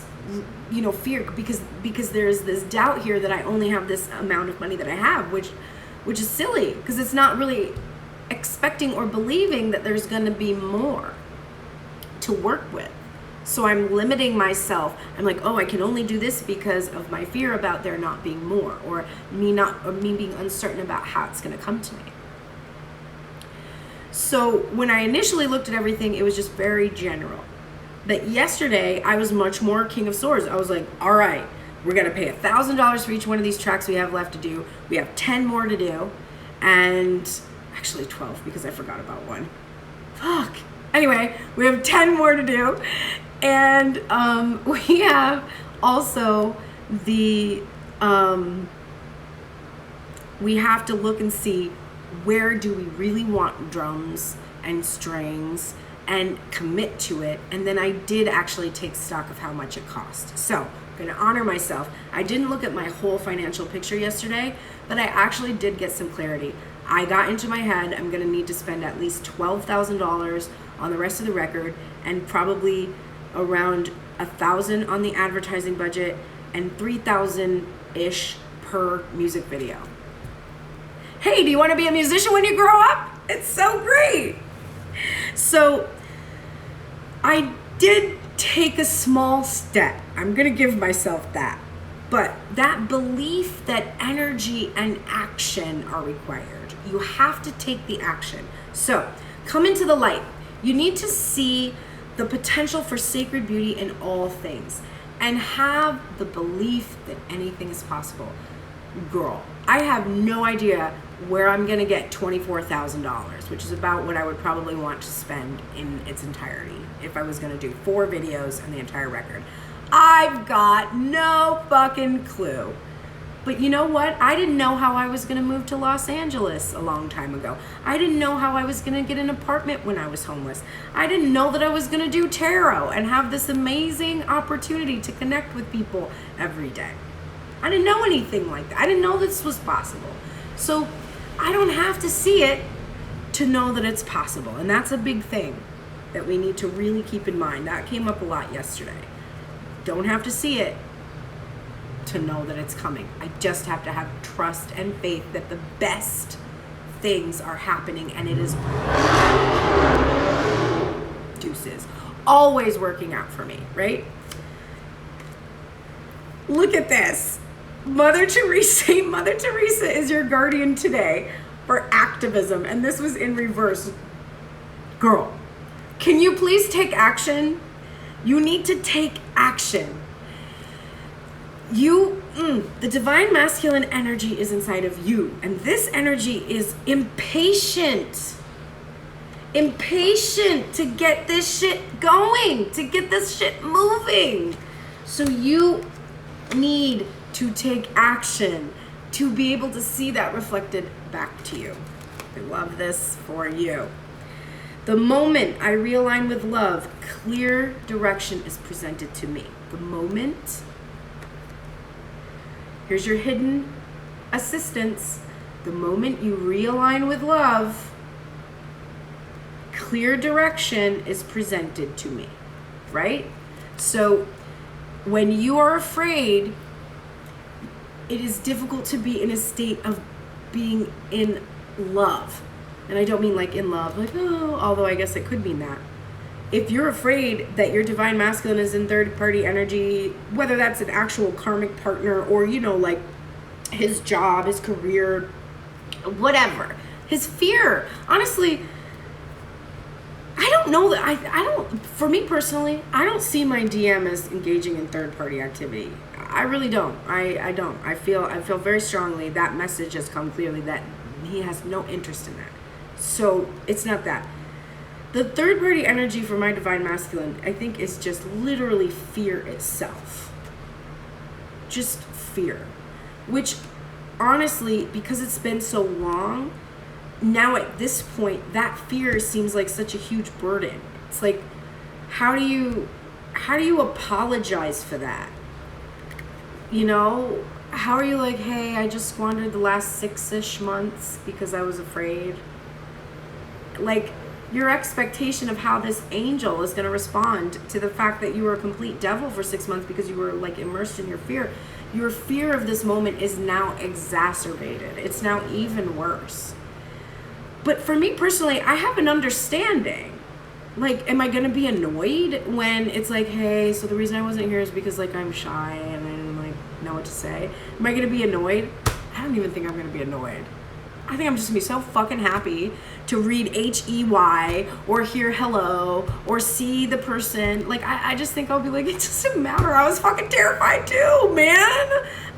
fear because there's this doubt here that I only have this amount of money that I have, which is silly because it's not really expecting or believing that there's going to be more to work with. So I'm limiting myself. I'm like, I can only do this because of my fear about there not being more, or me being uncertain about how it's going to come to me. So when I initially looked at everything, it was just very general. But yesterday, I was much more King of Swords. I was like, all right, we're going to pay $1,000 for each one of these tracks we have left to do. We have 10 more to do. And actually 12 because I forgot about one. Fuck. Anyway, we have 10 more to do. And we have also we have to look and see, where do we really want drums and strings, and commit to it. And then I did actually take stock of how much it cost. So I'm going to honor myself. I didn't look at my whole financial picture yesterday, but I actually did get some clarity. I got into my head, I'm going to need to spend at least $12,000 on the rest of the record, and probably around $1,000 on the advertising budget, and $3,000-ish per music video. Hey, do you want to be a musician when you grow up? It's so great. So I did take a small step. I'm going to give myself that. But that belief that energy and action are required. You have to take the action. So come into the light. You need to see the potential for sacred beauty in all things and have the belief that anything is possible. Girl, I have no idea where I'm going to get $24,000, which is about what I would probably want to spend in its entirety if I was going to do 4 videos and the entire record. I've got no fucking clue. But you know what? I didn't know how I was going to move to Los Angeles a long time ago. I didn't know how I was going to get an apartment when I was homeless. I didn't know that I was going to do tarot and have this amazing opportunity to connect with people every day. I didn't know anything like that. I didn't know this was possible. So I don't have to see it to know that it's possible. And that's a big thing that we need to really keep in mind. That came up a lot yesterday. Don't have to see it to know that it's coming. I just have to have trust and faith that the best things are happening, and it is deuces always working out for me, right? Look at this. Mother Teresa is your guardian today for activism, and this was in reverse. Girl, can you please take action? You need to take action. The divine masculine energy is inside of you, and this energy is impatient to get this shit going, to get this shit moving. So you need to take action to be able to see that reflected back to you. I love this for you. The moment I realign with love, clear direction is presented to me. The moment. Here's your hidden assistance. The moment you realign with love, clear direction is presented to me, right? So when you are afraid, it is difficult to be in a state of being in love. And I don't mean like in love, like, oh, although I guess it could mean that. If you're afraid that your divine masculine is in third party energy, whether that's an actual karmic partner or, you know, like his job, his career, whatever, his fear, honestly, I don't know that I don't, for me personally, I don't see my DM as engaging in third party activity. I really don't. I don't. I feel very strongly that message has come clearly that he has no interest in that. So it's not that. The third party energy for my divine masculine, I think, is just literally fear itself. Just fear. Which, honestly, because it's been so long, now at this point, that fear seems like such a huge burden. It's like, how do you apologize for that? You know, how are you like, hey, I just squandered the last 6-ish months because I was afraid? Like, your expectation of how this angel is going to respond to the fact that you were a complete devil for 6 months because you were like immersed in your fear of this moment is now exacerbated. It's now even worse. But for me personally, I have an understanding. Like, am I going to be annoyed when it's like, hey, so the reason I wasn't here is because like I'm shy and I didn't like know what to say? Am I going to be annoyed? I don't even think I'm going to be annoyed. I think I'm just gonna be so fucking happy to read HEY or hear hello or see the person. Like, I just think I'll be like, it doesn't matter. I was fucking terrified too, man.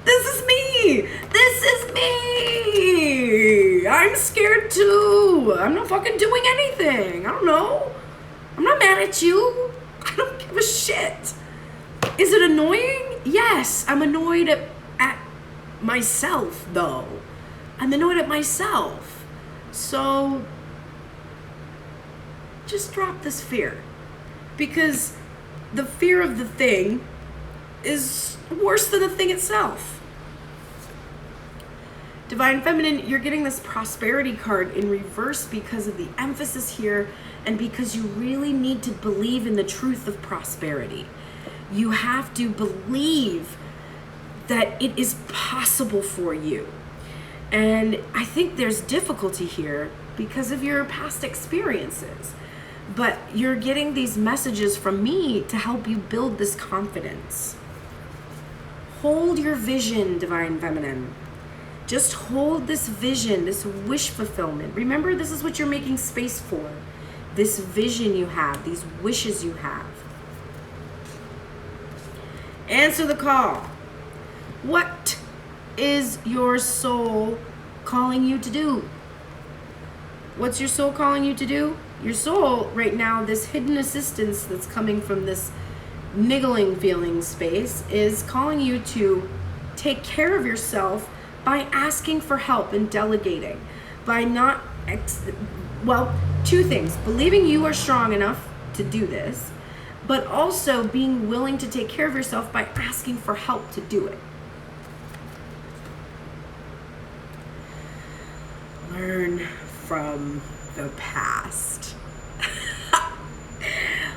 This is me. This is me. I'm scared too. I'm not fucking doing anything. I don't know. I'm not mad at you. I don't give a shit. Is it annoying? Yes, I'm annoyed at myself though. I'm annoyed at myself. So just drop this fear, because the fear of the thing is worse than the thing itself. Divine Feminine, you're getting this prosperity card in reverse because of the emphasis here and because you really need to believe in the truth of prosperity. You have to believe that it is possible for you. And I think there's difficulty here because of your past experiences. But you're getting these messages from me to help you build this confidence. Hold your vision, Divine Feminine. Just hold this vision, this wish fulfillment. Remember, this is what you're making space for. This vision you have, these wishes you have. Answer the call. What is your soul calling you to do? What's your soul calling you to do? Your soul right now, this hidden assistance that's coming from this niggling feeling space, is calling you to take care of yourself by asking for help and delegating, by not, two things: believing you are strong enough to do this, but also being willing to take care of yourself by asking for help to do it. Learn from the past.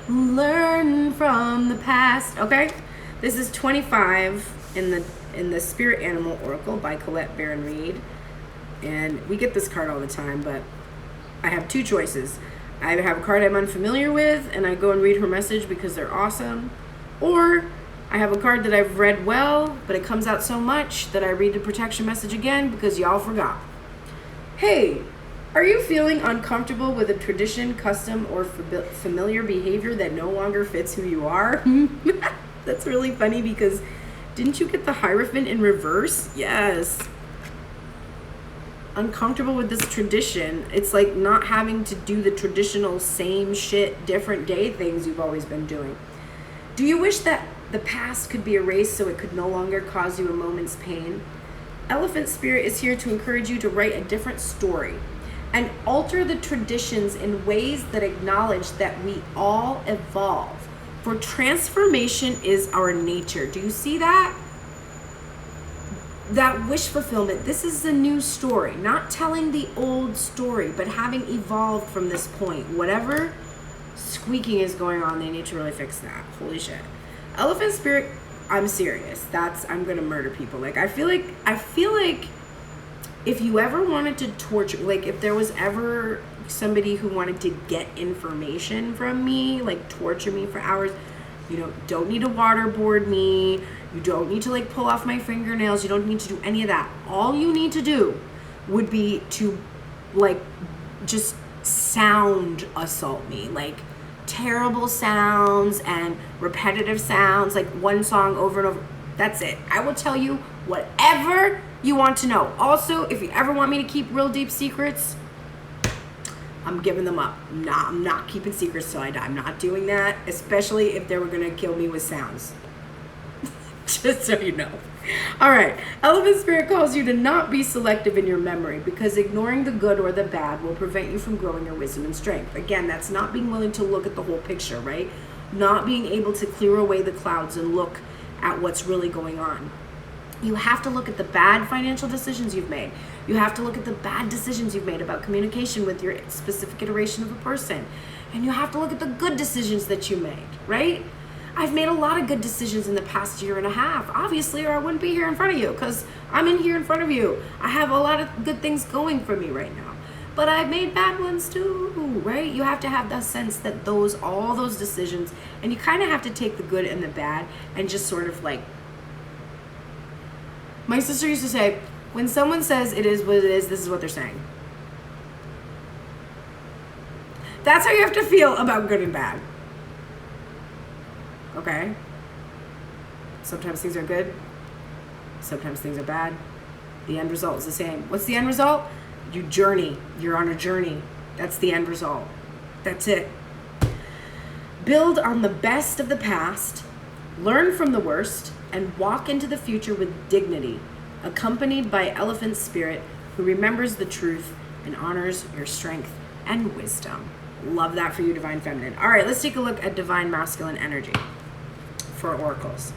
Learn from the past. Okay, this is 25 in the Spirit Animal Oracle by Colette Baron Reed, and we get this card all the time, but I have two choices. I either have a card I'm unfamiliar with and I go and read her message because they're awesome, or I have a card that I've read well, but it comes out so much that I read the protection message again because y'all forgot. Hey, are you feeling uncomfortable with a tradition, custom, or familiar behavior that no longer fits who you are? That's really funny because didn't you get the Hierophant in reverse? Yes. Uncomfortable with this tradition. It's like not having to do the traditional same shit, different day things you've always been doing. Do you wish that the past could be erased so it could no longer cause you a moment's pain? Elephant Spirit is here to encourage you to write a different story and alter the traditions in ways that acknowledge that we all evolve. For transformation is our nature. Do you see that? That wish fulfillment. This is a new story, not telling the old story, but having evolved from this point. Whatever squeaking is going on, they need to really fix that. Holy shit. Elephant Spirit, I'm serious. I'm gonna murder people. Like, I feel like if you ever wanted to torture, like if there was ever somebody who wanted to get information from me, like torture me for hours, you don't need to waterboard me. You don't need to like pull off my fingernails. You don't need to do any of that. All you need to do would be to like just sound assault me, like terrible sounds and repetitive sounds, like one song over and over. That's it. I will tell you whatever you want to know. Also, if you ever want me to keep real deep secrets, I'm giving them up. I'm not keeping secrets till I die. I'm not doing that, especially if they were gonna kill me with sounds. Just so you know. All right. Elephant Spirit calls you to not be selective in your memory because ignoring the good or the bad will prevent you from growing your wisdom and strength. Again, that's not being willing to look at the whole picture, right? Not being able to clear away the clouds and look at what's really going on. You have to look at the bad financial decisions you've made. You have to look at the bad decisions you've made about communication with your specific iteration of a person. And you have to look at the good decisions that you made, right? I've made a lot of good decisions in the past year and a half, obviously, or I wouldn't be here in front of you because I'm in here in front of you. I have a lot of good things going for me right now. But I've made bad ones too, right? You have to have the sense that all those decisions, and you kind of have to take the good and the bad and just sort of like, my sister used to say, when someone says it is what it is, this is what they're saying. That's how you have to feel about good and bad. Okay? Sometimes things are good. Sometimes things are bad. The end result is the same. What's the end result? You journey. You're on a journey. That's the end result. That's it. Build on the best of the past, learn from the worst, and walk into the future with dignity, accompanied by Elephant Spirit, who remembers the truth and honors your strength and wisdom. Love that for you, Divine Feminine. All right, let's take a look at Divine Masculine energy for oracles.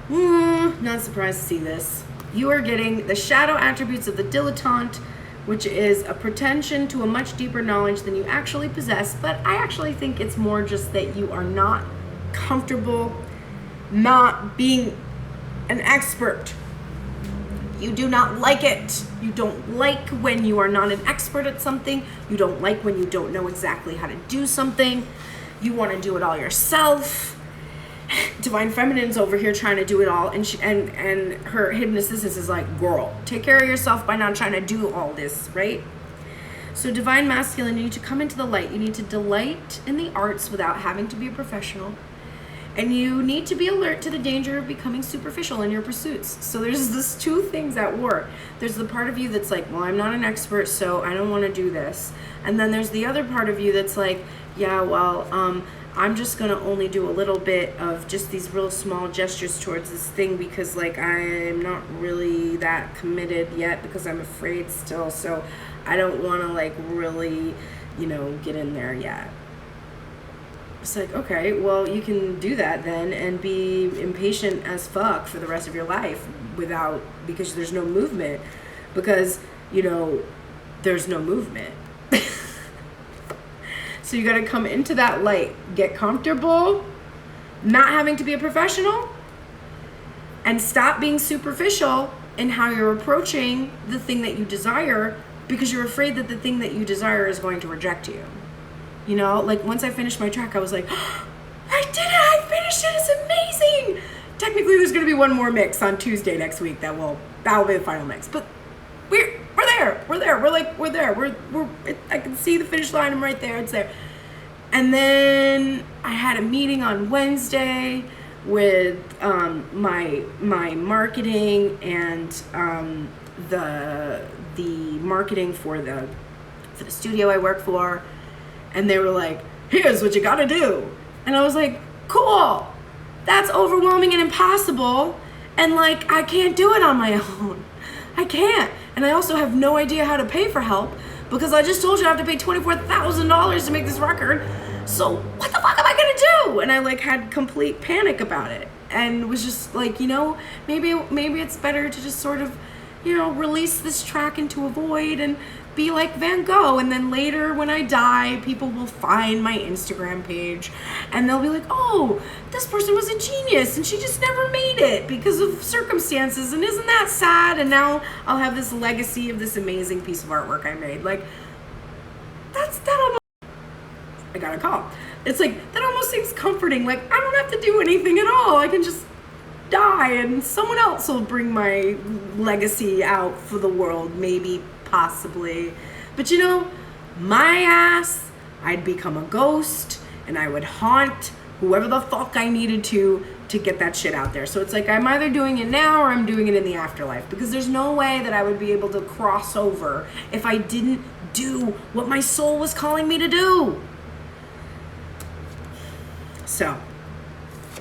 Not surprised to see this. You are getting the shadow attributes of the dilettante, which is a pretension to a much deeper knowledge than you actually possess, but I actually think it's more just that you are not comfortable not being an expert. You do not like it. You don't like when you are not an expert at something. You don't like when you don't know exactly how to do something. You want to do it all yourself. Divine Feminine's over here trying to do it all, and her hidden assistance is like, girl, take care of yourself by not trying to do all this, right? So Divine Masculine, you need to come into the light. You need to delight in the arts without having to be a professional. And you need to be alert to the danger of becoming superficial in your pursuits. So there's this two things at work. There's the part of you that's like, well, I'm not an expert, so I don't want to do this. And then there's the other part of you that's like, yeah, well, I'm just gonna only do a little bit of just these real small gestures towards this thing, because like I'm not really that committed yet, because I'm afraid still, so I don't want to like really, you know, get in there yet. It's like, okay, well, you can do that then and be impatient as fuck for the rest of your life because there's no movement, because, you know, there's no movement. So you got to come into that light, get comfortable, not having to be a professional, and stop being superficial in how you're approaching the thing that you desire, because you're afraid that the thing that you desire is going to reject you. You know, like once I finished my track, I was like, oh, I did it, I finished it, it's amazing. Technically, there's going to be one more mix on Tuesday next week that will be the final mix, but we're there. I can see the finish line. I'm right there. It's there. And then I had a meeting on Wednesday with my marketing and the marketing for the studio I work for, and they were like, "Here's what you got to do," and I was like, "Cool. That's overwhelming and impossible, and like I can't do it on my own. I can't." And I also have no idea how to pay for help, because I just told you I have to pay $24,000 to make this record. So what the fuck am I gonna do? And I like had complete panic about it, and was just like, you know, maybe it's better to just sort of, you know, release this track into a void and be like Van Gogh, and then later when I die, people will find my Instagram page and they'll be like, oh, this person was a genius and she just never made it because of circumstances, and isn't that sad? And now I'll have this legacy of this amazing piece of artwork I made. Like, that almost, I got a call. It's like, that almost seems comforting. Like, I don't have to do anything at all. I can just die and someone else will bring my legacy out for the world, maybe, possibly. But you know, my ass, I'd become a ghost and I would haunt whoever the fuck I needed to get that shit out there. So it's like, I'm either doing it now or I'm doing it in the afterlife, because there's no way that I would be able to cross over if I didn't do what my soul was calling me to do. So,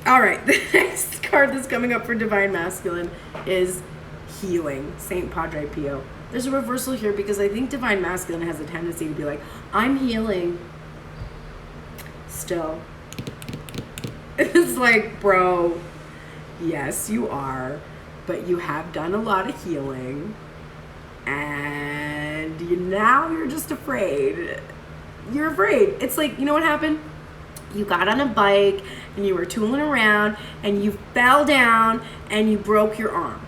all right, the next card that's coming up for Divine Masculine is Healing, Saint Padre Pio. There's a reversal here because I think Divine Masculine has a tendency to be like, I'm healing still. It's like, bro, yes, you are, but you have done a lot of healing, and now you're just afraid. You're afraid. It's like, you know what happened? You got on a bike and you were tooling around and you fell down and you broke your arm.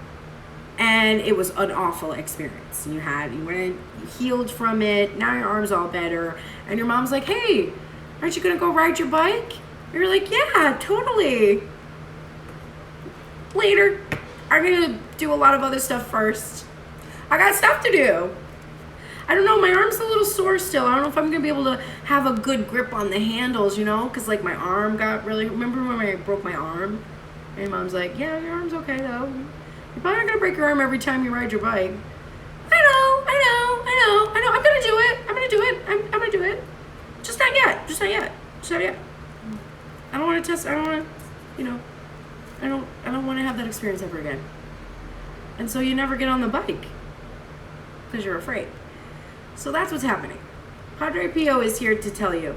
And it was an awful experience. You healed from it. Now your arm's all better. And your mom's like, hey, aren't you gonna go ride your bike? And you're like, yeah, totally. Later. I'm gonna do a lot of other stuff first. I got stuff to do. I don't know, my arm's a little sore still. I don't know if I'm gonna be able to have a good grip on the handles, you know? Cause like my arm got remember when I broke my arm? And mom's like, yeah, your arm's okay though. You're probably not gonna break your arm every time you ride your bike. I know. I'm gonna do it. I'm gonna do it. Just not yet. I don't wanna test, I don't wanna, you know, I don't wanna have that experience ever again. And so you never get on the bike because you're afraid. So that's what's happening. Padre Pio is here to tell you,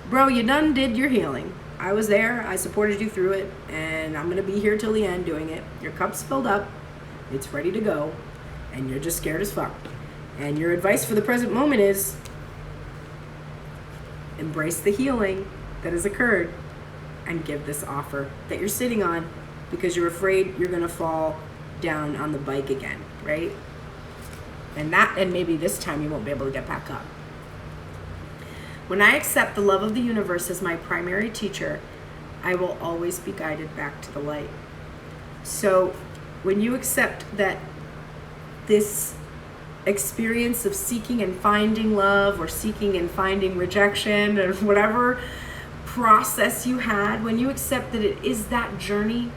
bro, you done did your healing. I was there, I supported you through it, and I'm gonna be here till the end doing it. Your cup's filled up, it's ready to go, and you're just scared as fuck. And your advice for the present moment is embrace the healing that has occurred and give this offer that you're sitting on because you're afraid you're gonna fall down on the bike again, right? And maybe this time you won't be able to get back up. When I accept the love of the universe as my primary teacher, I will always be guided back to the light. So when you accept that this experience of seeking and finding love or seeking and finding rejection or whatever process you had, when you accept that it is that journey,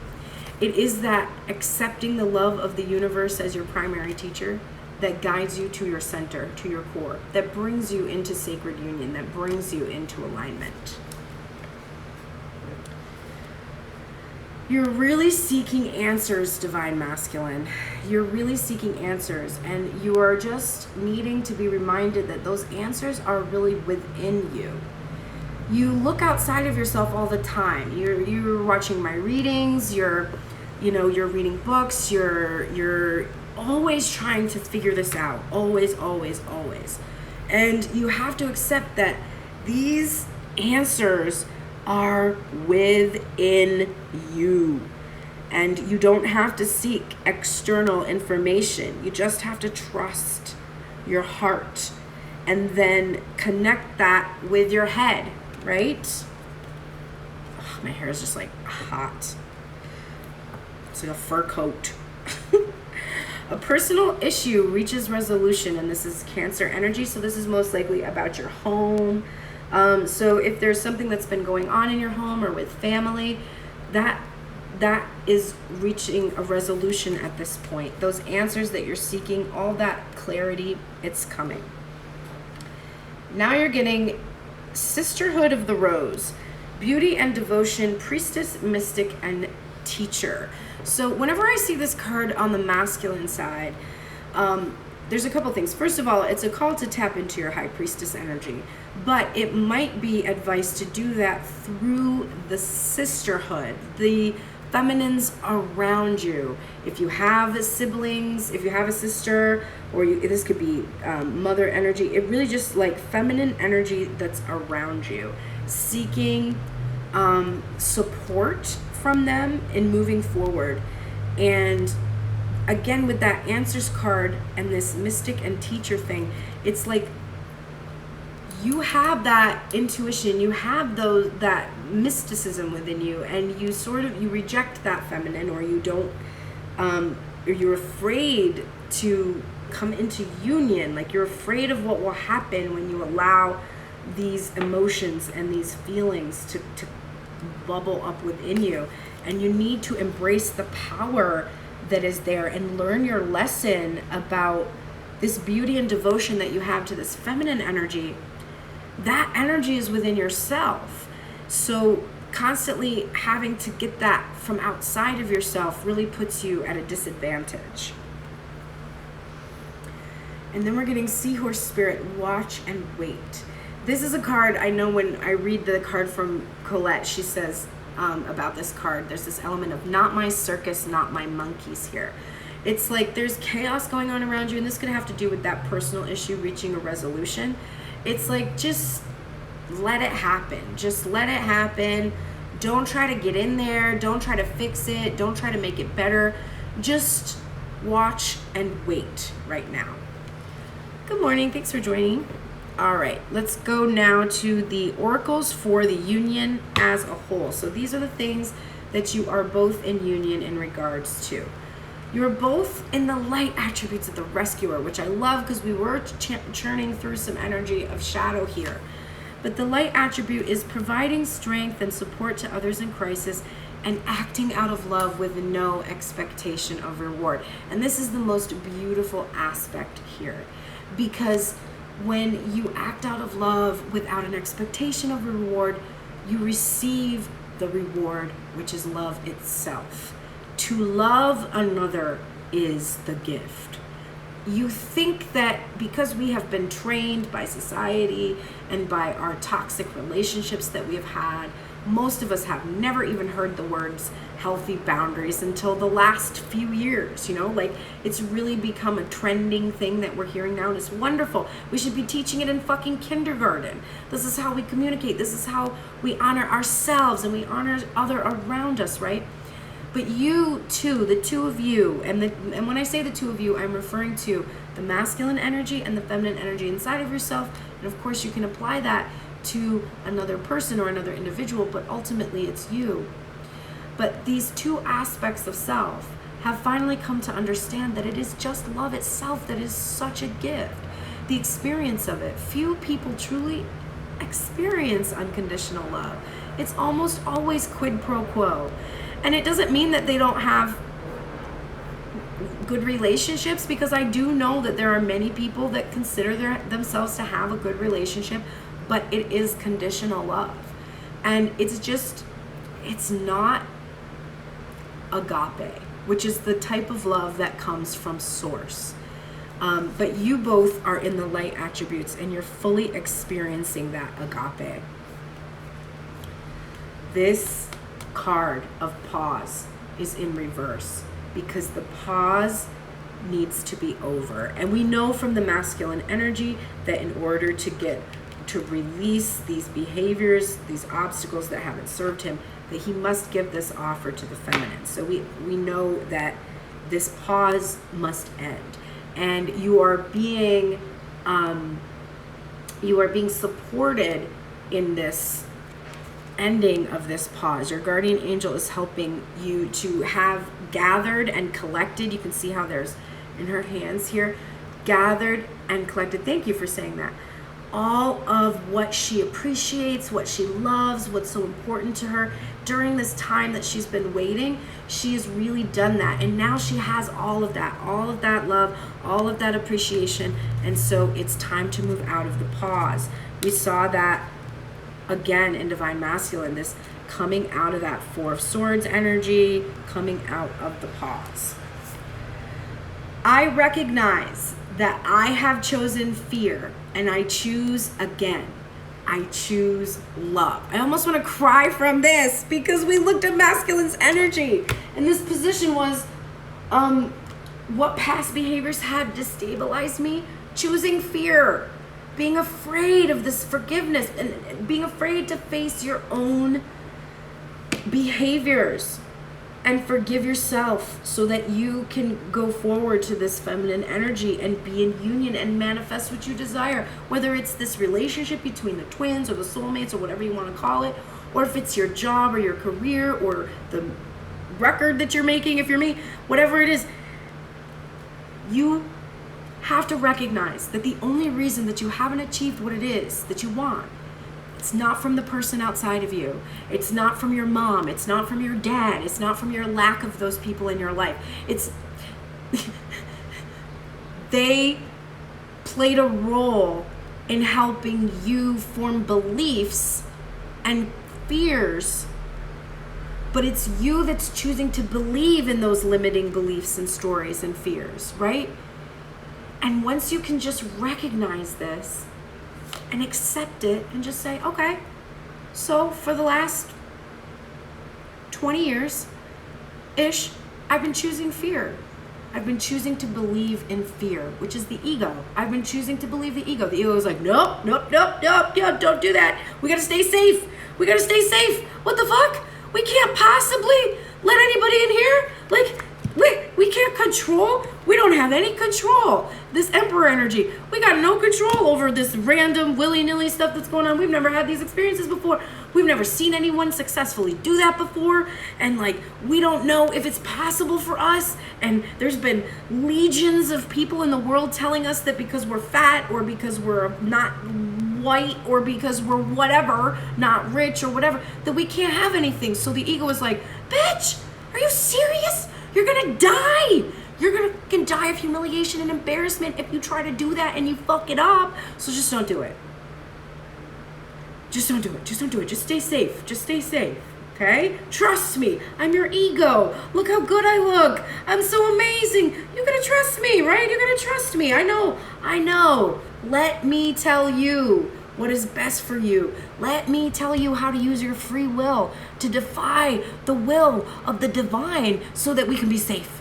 it is that accepting the love of the universe as your primary teacher that guides you to your center, to your core, that brings you into sacred union, that brings you into alignment. You're really seeking answers, Divine Masculine. You're really seeking answers, and you are just needing to be reminded that those answers are really within you. You look outside of yourself all the time. You're watching my readings, you're reading books, you're always trying to figure this out. Always, always, always. And you have to accept that these answers are within you, and you don't have to seek external information. You just have to trust your heart and then connect that with your head, right? Oh, my hair is just like hot. It's like a fur coat. A personal issue reaches resolution, and this is Cancer energy, so this is most likely about your home. So if there's something that's been going on in your home or with family, that is reaching a resolution at this point. Those answers that you're seeking, all that clarity, it's coming. Now you're getting Sisterhood of the Rose, beauty and devotion, priestess, mystic, and teacher. So whenever I see this card on the masculine side, there's a couple things. First of all, it's a call to tap into your high priestess energy, but it might be advice to do that through the sisterhood, the feminines around you. If you have siblings, if you have a sister, or this could be mother energy, it really just like feminine energy that's around you, seeking support from them in moving forward. And again, with that answers card and this mystic and teacher thing, it's like you have that intuition, you have that mysticism within you, and you reject that feminine, or you don't, or you're afraid to come into union. Like you're afraid of what will happen when you allow these emotions and these feelings to bubble up within you. And you need to embrace the power that is there and learn your lesson about this beauty and devotion that you have to this feminine energy. That energy is within yourself. So constantly having to get that from outside of yourself really puts you at a disadvantage. And then we're getting Seahorse Spirit, watch and wait. This is a card, I know when I read the card from Colette, she says about this card, there's this element of not my circus, not my monkeys here. It's like there's chaos going on around you, and this could have to do with that personal issue reaching a resolution. It's like, just let it happen. Just let it happen. Don't try to get in there. Don't try to fix it. Don't try to make it better. Just watch and wait right now. Good morning. Thanks for joining. All right, let's go now to the oracles for the union as a whole. So these are the things that you are both in union in regards to. You're both in the light attributes of the rescuer, which I love because we were churning through some energy of shadow here. But the light attribute is providing strength and support to others in crisis and acting out of love with no expectation of reward. And this is the most beautiful aspect here, because when you act out of love without an expectation of reward, you receive the reward, which is love itself. To love another is the gift. You think that because we have been trained by society and by our toxic relationships that we have had, most of us have never even heard the words healthy boundaries until the last few years, like it's really become a trending thing that we're hearing now, and it's wonderful. We should be teaching it in fucking kindergarten. This is how we communicate. This is how we honor ourselves and we honor other around us, right? But you too, the two of you, and when I say the two of you, I'm referring to the masculine energy and the feminine energy inside of yourself. And of course you can apply that to another person or another individual, but ultimately it's you. But these two aspects of self have finally come to understand that it is just love itself that is such a gift. The experience of it. Few people truly experience unconditional love. It's almost always quid pro quo. And it doesn't mean that they don't have good relationships, because I do know that there are many people that consider themselves to have a good relationship, but it is conditional love. And it's not agape, which is the type of love that comes from source. But you both are in the light attributes and you're fully experiencing that agape. This card of pause is in reverse because the pause needs to be over. And we know from the masculine energy that in order to release these behaviors, these obstacles that haven't served him, that he must give this offer to the feminine. So we know that this pause must end. And you are being supported in this ending of this pause. Your guardian angel is helping you to have gathered and collected. You can see how there's in her hands here, gathered and collected. Thank you for saying that. All of what she appreciates, what she loves, what's so important to her during this time that she's been waiting. She has really done that, and now she has all of that love, all of that appreciation, and so it's time to move out of the pause. We saw that again in Divine Masculine, this coming out of that Four of Swords energy, coming out of the pause. I recognize that I have chosen fear, and I choose again. I choose love. I almost want to cry from this because we looked at masculine's energy, and this position was what past behaviors had destabilized me. Choosing fear, being afraid of this forgiveness, and being afraid to face your own behaviors and forgive yourself so that you can go forward to this feminine energy and be in union and manifest what you desire, whether it's this relationship between the twins or the soulmates or whatever you want to call it, or if it's your job or your career or the record that you're making, if you're me, whatever it is. You have to recognize that the only reason that you haven't achieved what it is that you want, it's not from the person outside of you. It's not from your mom. It's not from your dad. It's not from your lack of those people in your life. It's they played a role in helping you form beliefs and fears, but it's you that's choosing to believe in those limiting beliefs and stories and fears, right? And once you can just recognize this and accept it and just say, okay, so for the last 20 years-ish, I've been choosing fear. I've been choosing to believe in fear, which is the ego. I've been choosing to believe the ego. The ego is like, nope, don't do that. We gotta stay safe. What the fuck? We can't possibly let anybody in here? Like, we can't control. We don't have any control. This emperor energy, we got no control over this random willy-nilly stuff that's going on. We've never had these experiences before. We've never seen anyone successfully do that before. And like, we don't know if it's possible for us. And there's been legions of people in the world telling us that because we're fat or because we're not white or because we're whatever, not rich or whatever, that we can't have anything. So the ego is like, bitch, are you serious? You're gonna die. You're gonna fucking die of humiliation and embarrassment if you try to do that and you fuck it up. So just don't do it. Just don't do it. Just stay safe. Okay? Trust me. I'm your ego. Look how good I look. I'm so amazing. You're gonna trust me, right? You're gonna trust me. I know. Let me tell you what is best for you. Let me tell you how to use your free will to defy the will of the divine so that we can be safe.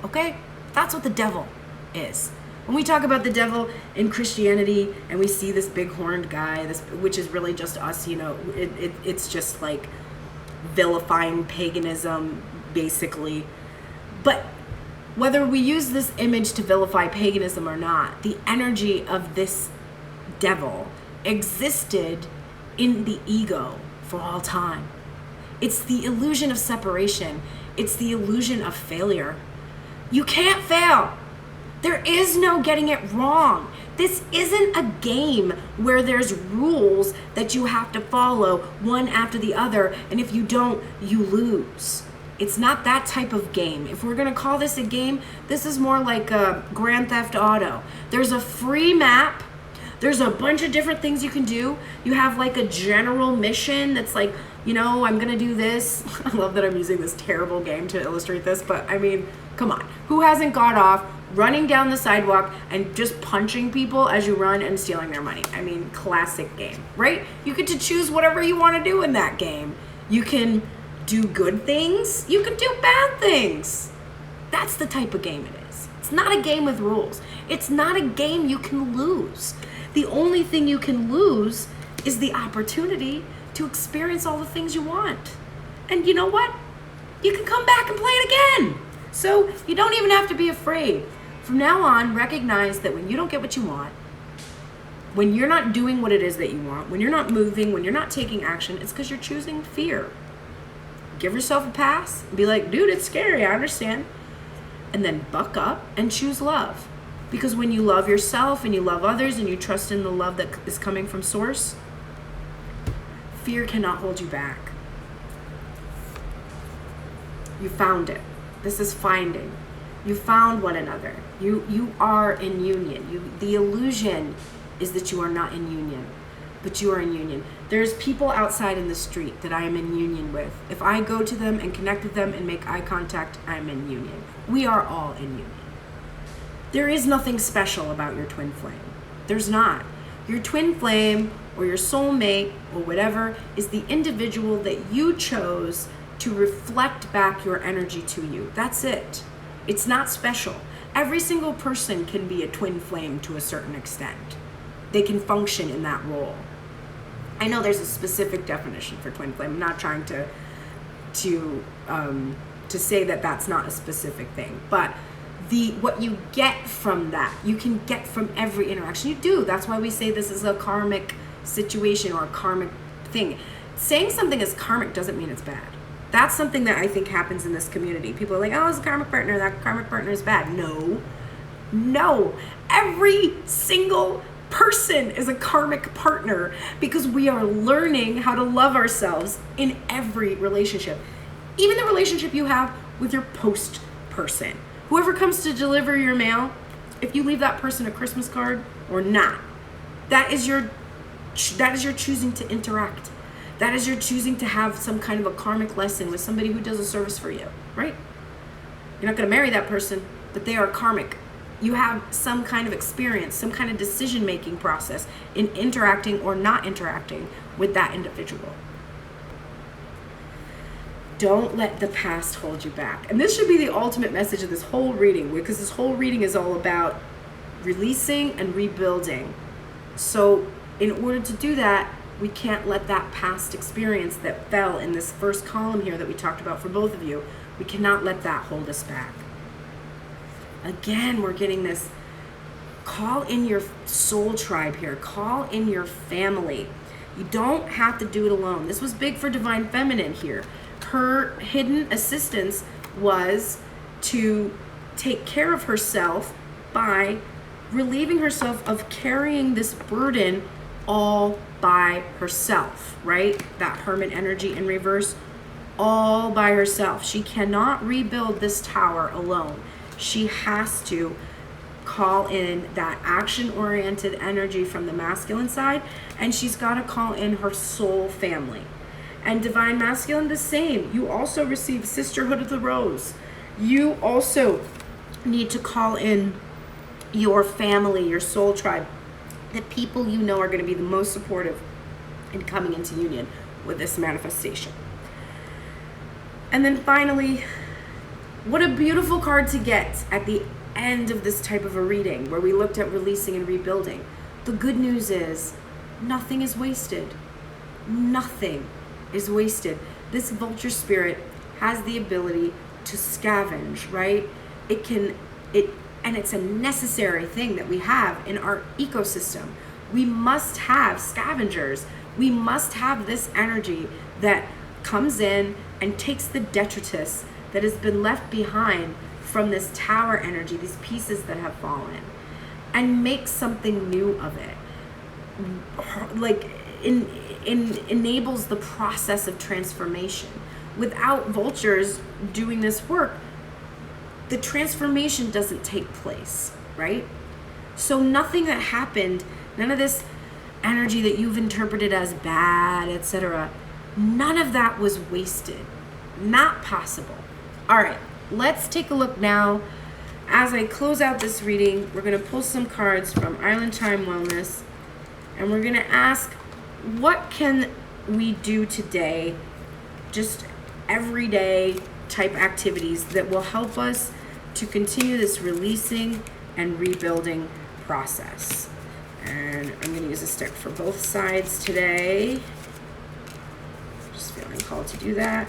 Okay? That's what the devil is. When we talk about the devil in Christianity and we see this big horned guy, which is really just us, it's just like vilifying paganism, basically. But whether we use this image to vilify paganism or not, the energy of this devil existed in the ego for all time. It's the illusion of separation. It's the illusion of failure. You can't fail. There is no getting it wrong. This isn't a game where there's rules that you have to follow one after the other, and if you don't, you lose. It's not that type of game. If we're gonna call this a game, this is more like a Grand Theft Auto. There's a free map. There's a bunch of different things you can do. You have like a general mission that's like, you know, I'm gonna do this. I love that I'm using this terrible game to illustrate this, but I mean, come on. Who hasn't got off running down the sidewalk and just punching people as you run and stealing their money? I mean, classic game, right? You get to choose whatever you want to do in that game. You can do good things. You can do bad things. That's the type of game it is. It's not a game with rules. It's not a game you can lose. The only thing you can lose is the opportunity to experience all the things you want. And you know what? You can come back and play it again. So you don't even have to be afraid. From now on, recognize that when you don't get what you want, when you're not doing what it is that you want, when you're not moving, when you're not taking action, it's because you're choosing fear. Give yourself a pass and be like, dude, it's scary, I understand. And then buck up and choose love. Because when you love yourself and you love others and you trust in the love that is coming from source, fear cannot hold you back. You found it. This is finding. You found one another. You are in union. The illusion is that you are not in union, but you are in union. There's people outside in the street that I am in union with. If I go to them and connect with them and make eye contact, I'm in union. We are all in union. There is nothing special about your twin flame. There's not. Your twin flame or your soulmate or whatever is the individual that you chose to reflect back your energy to you. That's it. It's not special. Every single person can be a twin flame to a certain extent. They can function in that role. I know there's a specific definition for twin flame. I'm not trying to say that that's not a specific thing, but what you get from that, you can get from every interaction you do. That's why we say this is a karmic situation or a karmic thing. Saying something is karmic doesn't mean it's bad. That's something that I think happens in this community. People are like, oh, it's a karmic partner, that karmic partner is bad. No. Every single person is a karmic partner because we are learning how to love ourselves in every relationship. Even the relationship you have with your post person. Whoever comes to deliver your mail, if you leave that person a Christmas card or not, that is your choosing to interact. That is your choosing to have some kind of a karmic lesson with somebody who does a service for you, right? You're not going to marry that person, but they are karmic. You have some kind of experience, some kind of decision-making process in interacting or not interacting with that individual. Don't let the past hold you back. And this should be the ultimate message of this whole reading, because this whole reading is all about releasing and rebuilding. So in order to do that, we can't let that past experience that fell in this first column here that we talked about for both of you, we cannot let that hold us back. Again, we're getting this, call in your soul tribe here, call in your family. You don't have to do it alone. This was big for Divine Feminine here. Her hidden assistance was to take care of herself by relieving herself of carrying this burden all by herself, right? That hermit energy in reverse, all by herself. She cannot rebuild this tower alone. She has to call in that action-oriented energy from the masculine side, and she's got to call in her soul family. And Divine Masculine, the same. You also receive Sisterhood of the Rose. You also need to call in your family, your soul tribe, the people you know are going to be the most supportive in coming into union with this manifestation. And then finally, what a beautiful card to get at the end of this type of a reading where we looked at releasing and rebuilding. The good news is nothing is wasted. Nothing is wasted. This vulture spirit has the ability to scavenge, right? And it's a necessary thing that we have in our ecosystem. We must have scavengers. We must have this energy that comes in and takes the detritus that has been left behind from this tower energy, these pieces that have fallen, and makes something new of it. Like, enables the process of transformation. Without vultures doing this work, the transformation doesn't take place, right? So nothing that happened, none of this energy that you've interpreted as bad, etc., None of that was wasted. Not possible. All right, let's take a look now. As I close out this reading, we're going to pull some cards from Island Time Wellness, and we're going to ask, what can we do today, just everyday type activities that will help us to continue this releasing and rebuilding process. And I'm going to use a stick for both sides today. Just feeling called to do that.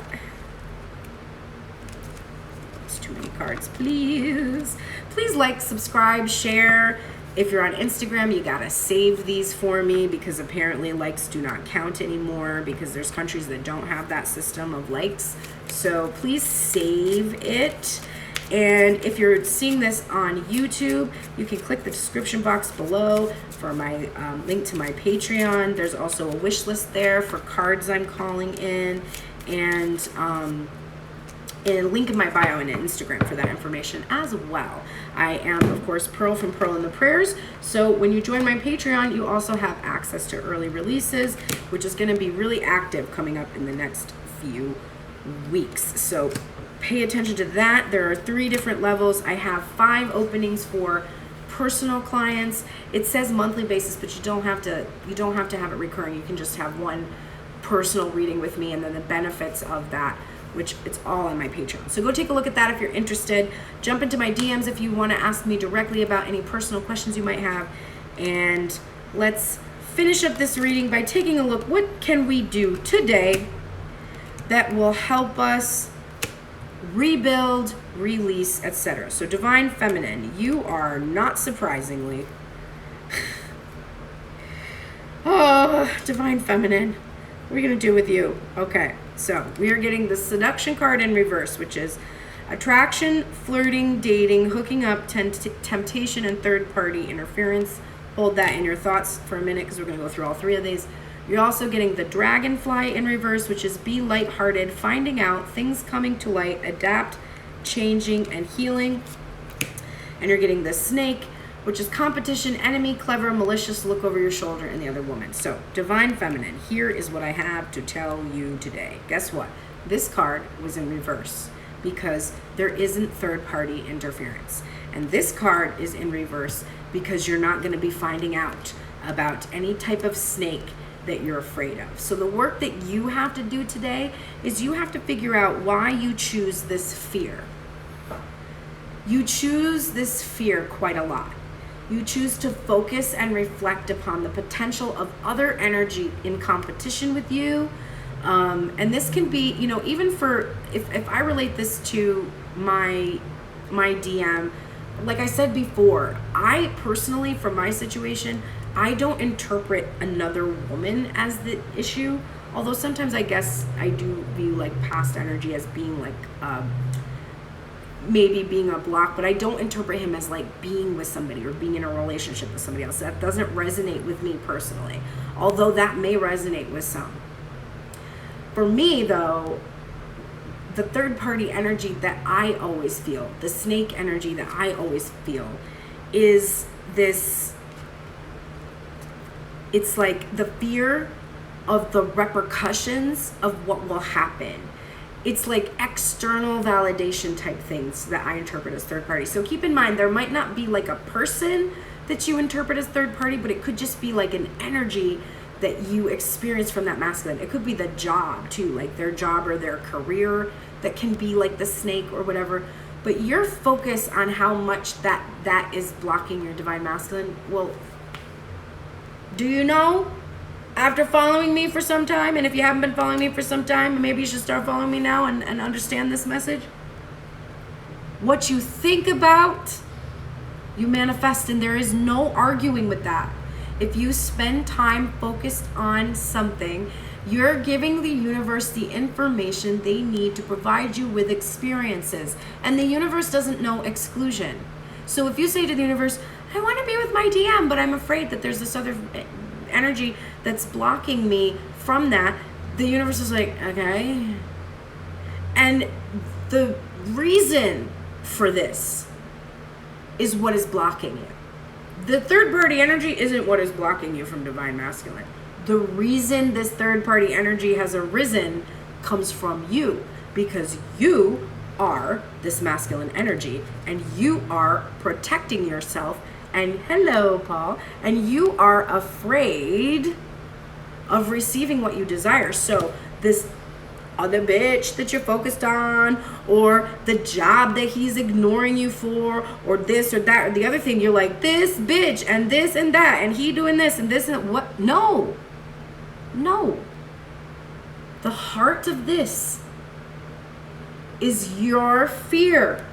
It's too many cards, please. Please like, subscribe, share. If you're on Instagram, you gotta save these for me, because apparently likes do not count anymore, because there's countries that don't have that system of likes. So please save it. And if you're seeing this on YouTube, you can click the description box below for my link to my Patreon. There's also a wish list there for cards I'm calling in, and a link in my bio and Instagram for that information as well. I am, of course, Pearl from Pearl in the Prayers. So when you join my Patreon, you also have access to early releases, which is going to be really active coming up in the next few weeks. So pay attention to that. There are 3 different levels. I have 5 openings for personal clients. It says monthly basis, but you don't have to have it recurring. You can just have one personal reading with me, and then the benefits of that, which it's all on my Patreon. So go take a look at that if you're interested. Jump into my DMs if you want to ask me directly about any personal questions you might have. And let's finish up this reading by taking a look. What can we do today that will help us rebuild, release, etc.? So Divine Feminine, you are not surprisingly oh, Divine Feminine, what are we going to do with you? Okay, so we are getting the Seduction card in reverse, which is attraction, flirting, dating, hooking up, temptation, and third-party interference. Hold that in your thoughts for a minute, because we're going to go through all 3 of these. You're also getting the Dragonfly in reverse, which is be lighthearted, finding out, things coming to light, adapt, changing, and healing. And you're getting the Snake, which is competition, enemy, clever, malicious, look over your shoulder, and the other woman. So, Divine Feminine, here is what I have to tell you today. Guess what? This card was in reverse because there isn't third-party interference. And this card is in reverse because you're not going to be finding out about any type of snake that you're afraid of. So the work that you have to do today is you have to figure out why you choose this fear. You choose this fear quite a lot. You choose to focus and reflect upon the potential of other energy in competition with you. And this can be, even for, if I relate this to my DM, like I said before, I personally, for my situation, I don't interpret another woman as the issue, although sometimes I guess I do view like past energy as being like maybe being a block, but I don't interpret him as like being with somebody or being in a relationship with somebody else. That doesn't resonate with me personally, although that may resonate with some. For me though, the third party energy that I always feel, the snake energy that I always feel, is this, it's like the fear of the repercussions of what will happen. It's like external validation type things that I interpret as third party. So keep in mind, there might not be like a person that you interpret as third party, but it could just be like an energy that you experience from that masculine. It could be the job too, like their job or their career that can be like the snake or whatever. But your focus on how much that is blocking your divine masculine, well, do you know? After following me for some time, and if you haven't been following me for some time, maybe you should start following me now and understand this message. What you think about, you manifest, and there is no arguing with that. If you spend time focused on something, you're giving the universe the information they need to provide you with experiences. And the universe doesn't know exclusion. So if you say to the universe, I want to be with my DM, but I'm afraid that there's this other energy that's blocking me from that, the universe is like, okay. And the reason for this is what is blocking you. The third party energy isn't what is blocking you from divine masculine. The reason this third party energy has arisen comes from you, because you are this masculine energy and you are protecting yourself. And hello, Paul. And you are afraid of receiving what you desire. So this other bitch that you're focused on, or the job that he's ignoring you for, or this or that or the other thing, you're like, this bitch and this and that, and he doing this and this and what? No. The heart of this is your fear.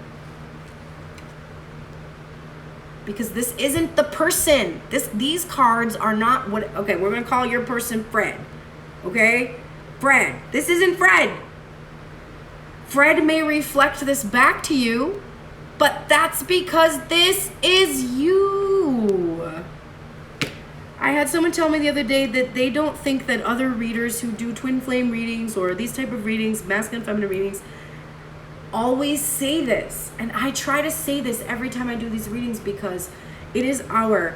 Because this isn't the person. These cards are not what, okay, we're going to call your person Fred. Okay? Fred. This isn't Fred. Fred may reflect this back to you, but that's because this is you. I had someone tell me the other day that they don't think that other readers who do twin flame readings or these type of readings, masculine, feminine readings, always say this. And I try to say this every time I do these readings because it is our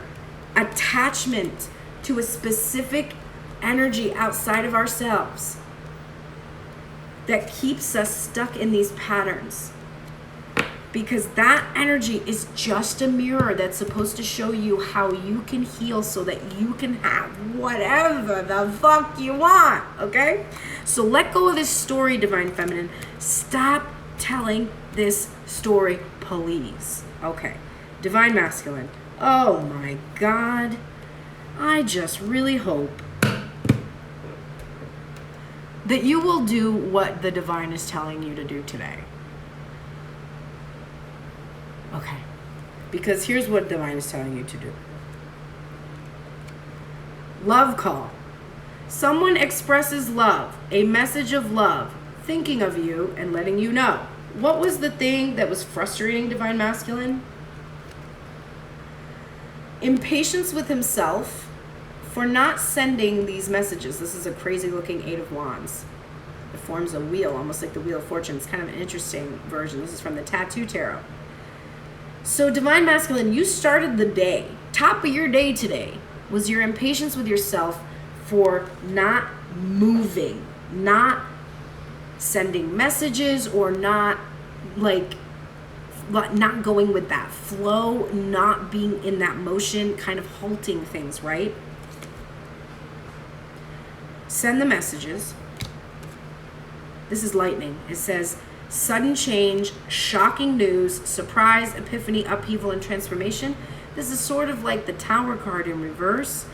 attachment to a specific energy outside of ourselves that keeps us stuck in these patterns. Because that energy is just a mirror that's supposed to show you how you can heal so that you can have whatever the fuck you want, okay? So let go of this story, Divine Feminine. Stop telling this story, please. Okay, Divine Masculine. Oh my God. I just really hope that you will do what the Divine is telling you to do today. Okay, because here's what Divine is telling you to do. Love call. Someone expresses love, a message of love, thinking of you and letting you know. What was the thing that was frustrating Divine Masculine? Impatience with himself for not sending these messages. This is a crazy looking 8 of Wands. It forms a wheel, almost like the Wheel of Fortune. It's kind of an interesting version. This is from the Tattoo Tarot. So Divine Masculine, you started the day. Top of your day today was your impatience with yourself for not moving, not sending messages, or not going with that flow, not being in that motion, kind of halting things, right? Send the messages. This is lightning. It says, sudden change, shocking news, surprise, epiphany, upheaval, and transformation. This is sort of like the Tower card in reverse.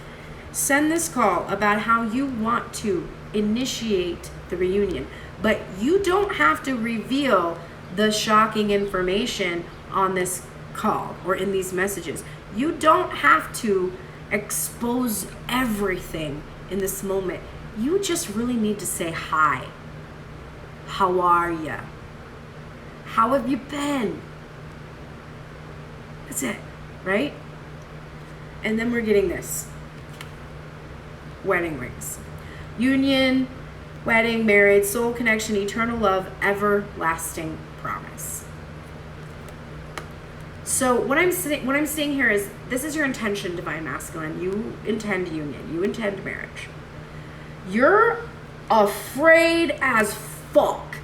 Send this call about how you want to initiate the reunion. But you don't have to reveal the shocking information on this call or in these messages. You don't have to expose everything in this moment. You just really need to say hi. How are ya? How have you been? That's it, right? And then we're getting this. Wedding rings. Union, wedding, married, soul connection, eternal love, everlasting promise. So what I'm seeing here is, this is your intention, Divine Masculine. You intend union. You intend marriage. You're afraid as fuck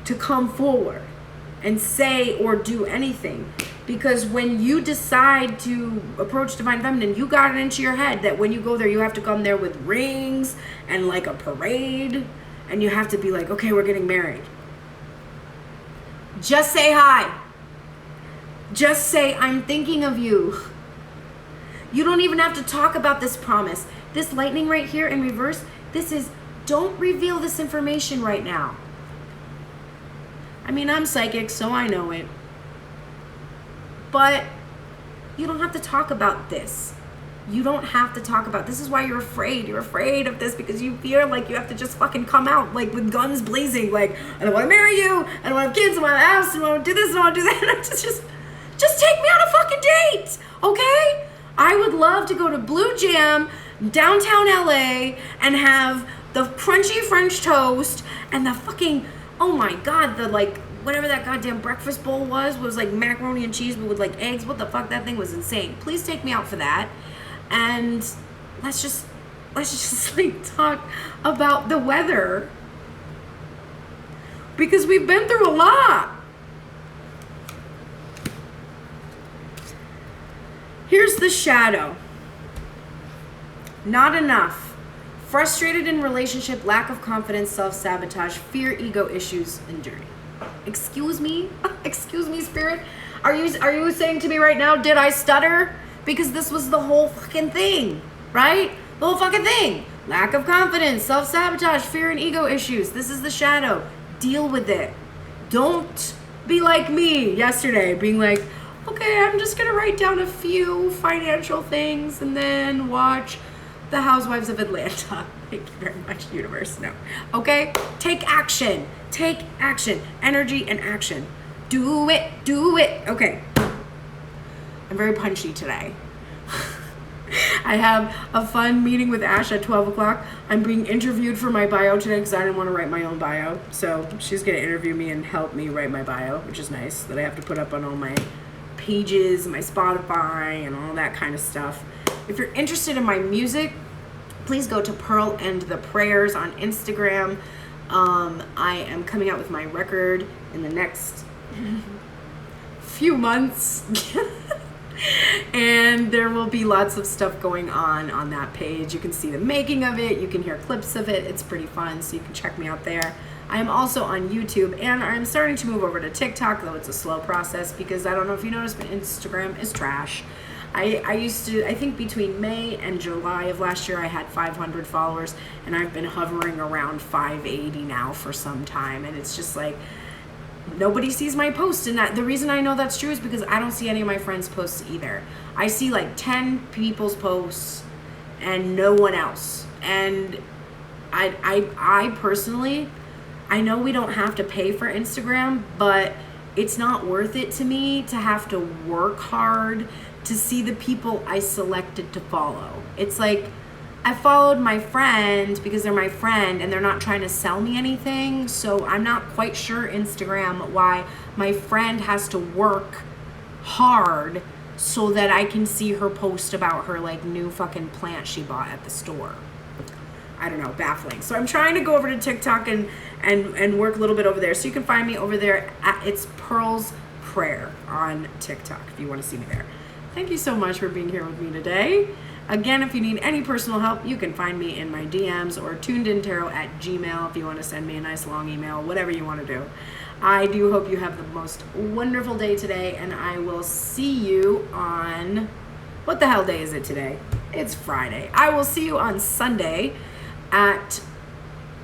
to come forward and say or do anything, because when you decide to approach Divine Feminine, you got it into your head that when you go there, you have to come there with rings and like a parade, and you have to be like, okay, we're getting married. Just say hi. Just say, I'm thinking of you. You don't even have to talk about this promise. This lightning right here in reverse, this is, don't reveal this information right now. I mean, I'm psychic, so I know it. But you don't have to talk about this. You don't have to talk about, this is why you're afraid. You're afraid of this because you feel like you have to just fucking come out like with guns blazing. Like, I don't want to marry you. I don't want to have kids. I want to have a house. I want to do this. I want to do that. Just take me on a fucking date, okay? I would love to go to Blue Jam, downtown LA, and have the crunchy French toast and the fucking, oh my God, the like, whatever that goddamn breakfast bowl was like macaroni and cheese but with like eggs. What the fuck? That thing was insane. Please take me out for that. And let's just let's just like talk about the weather, because we've been through a lot. Here's the shadow. Not enough. Frustrated in relationship, lack of confidence, self-sabotage, fear, ego issues, and journey. Excuse me? Excuse me, Spirit? Are you saying to me right now, did I stutter? Because this was the whole fucking thing, right? The whole fucking thing. Lack of confidence, self-sabotage, fear, and ego issues. This is the shadow. Deal with it. Don't be like me yesterday, being like, okay, I'm just gonna write down a few financial things and then watch The Housewives of Atlanta. Thank you very much, universe. No. Okay? Take action. Take action. Energy and action. Do it. Do it. Okay. I'm very punchy today. I have a fun meeting with Ash at 12 o'clock. I'm being interviewed for my bio today because I didn't want to write my own bio. So she's going to interview me and help me write my bio, which is nice, that I have to put up on all my pages, my Spotify, and all that kind of stuff. If you're interested in my music, please go to Pearl and the Prayers on Instagram. I am coming out with my record in the next few months. And there will be lots of stuff going on that page. You can see the making of it. You can hear clips of it. It's pretty fun, so you can check me out there. I am also on YouTube, and I'm starting to move over to TikTok, though it's a slow process because I don't know if you noticed, but Instagram is trash. I think between May and July of last year, I had 500 followers, and I've been hovering around 580 now for some time, and it's just like, nobody sees my post. And the reason I know that's true is because I don't see any of my friends' posts either. I see like 10 people's posts and no one else. And I personally, I know we don't have to pay for Instagram, but it's not worth it to me to have to work hard to see the people I selected to follow. It's like, I followed my friend because they're my friend and they're not trying to sell me anything. So I'm not quite sure, Instagram, why my friend has to work hard so that I can see her post about her like new fucking plant she bought at the store. I don't know, baffling. So I'm trying to go over to TikTok and work a little bit over there. So you can find me over there it's Pearl's Prayer on TikTok if you want to see me there. Thank you so much for being here with me today. Again, if you need any personal help, you can find me in my DMs or tunedintarot@gmail.com if you want to send me a nice long email, whatever you want to do. I do hope you have the most wonderful day today, and I will see you on, what the hell day is it today? It's Friday. I will see you on Sunday at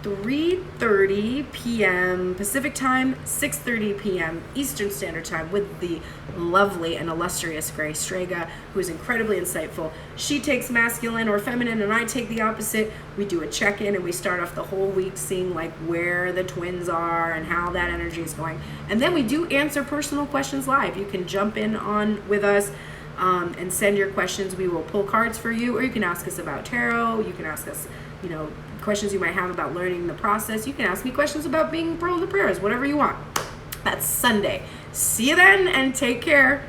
3:30 p.m. Pacific Time, 6:30 p.m. Eastern Standard Time with the lovely and illustrious Grace Strega, who is incredibly insightful. She takes masculine or feminine and I take the opposite. We do a check-in and we start off the whole week seeing like where the twins are and how that energy is going. And then we do answer personal questions live. You can jump in on with us and send your questions. We will pull cards for you, or you can ask us about tarot. You can ask us, questions you might have about learning the process. You can ask me questions about being Pearl in the Prayers, whatever you want. That's Sunday. See you then, and take care.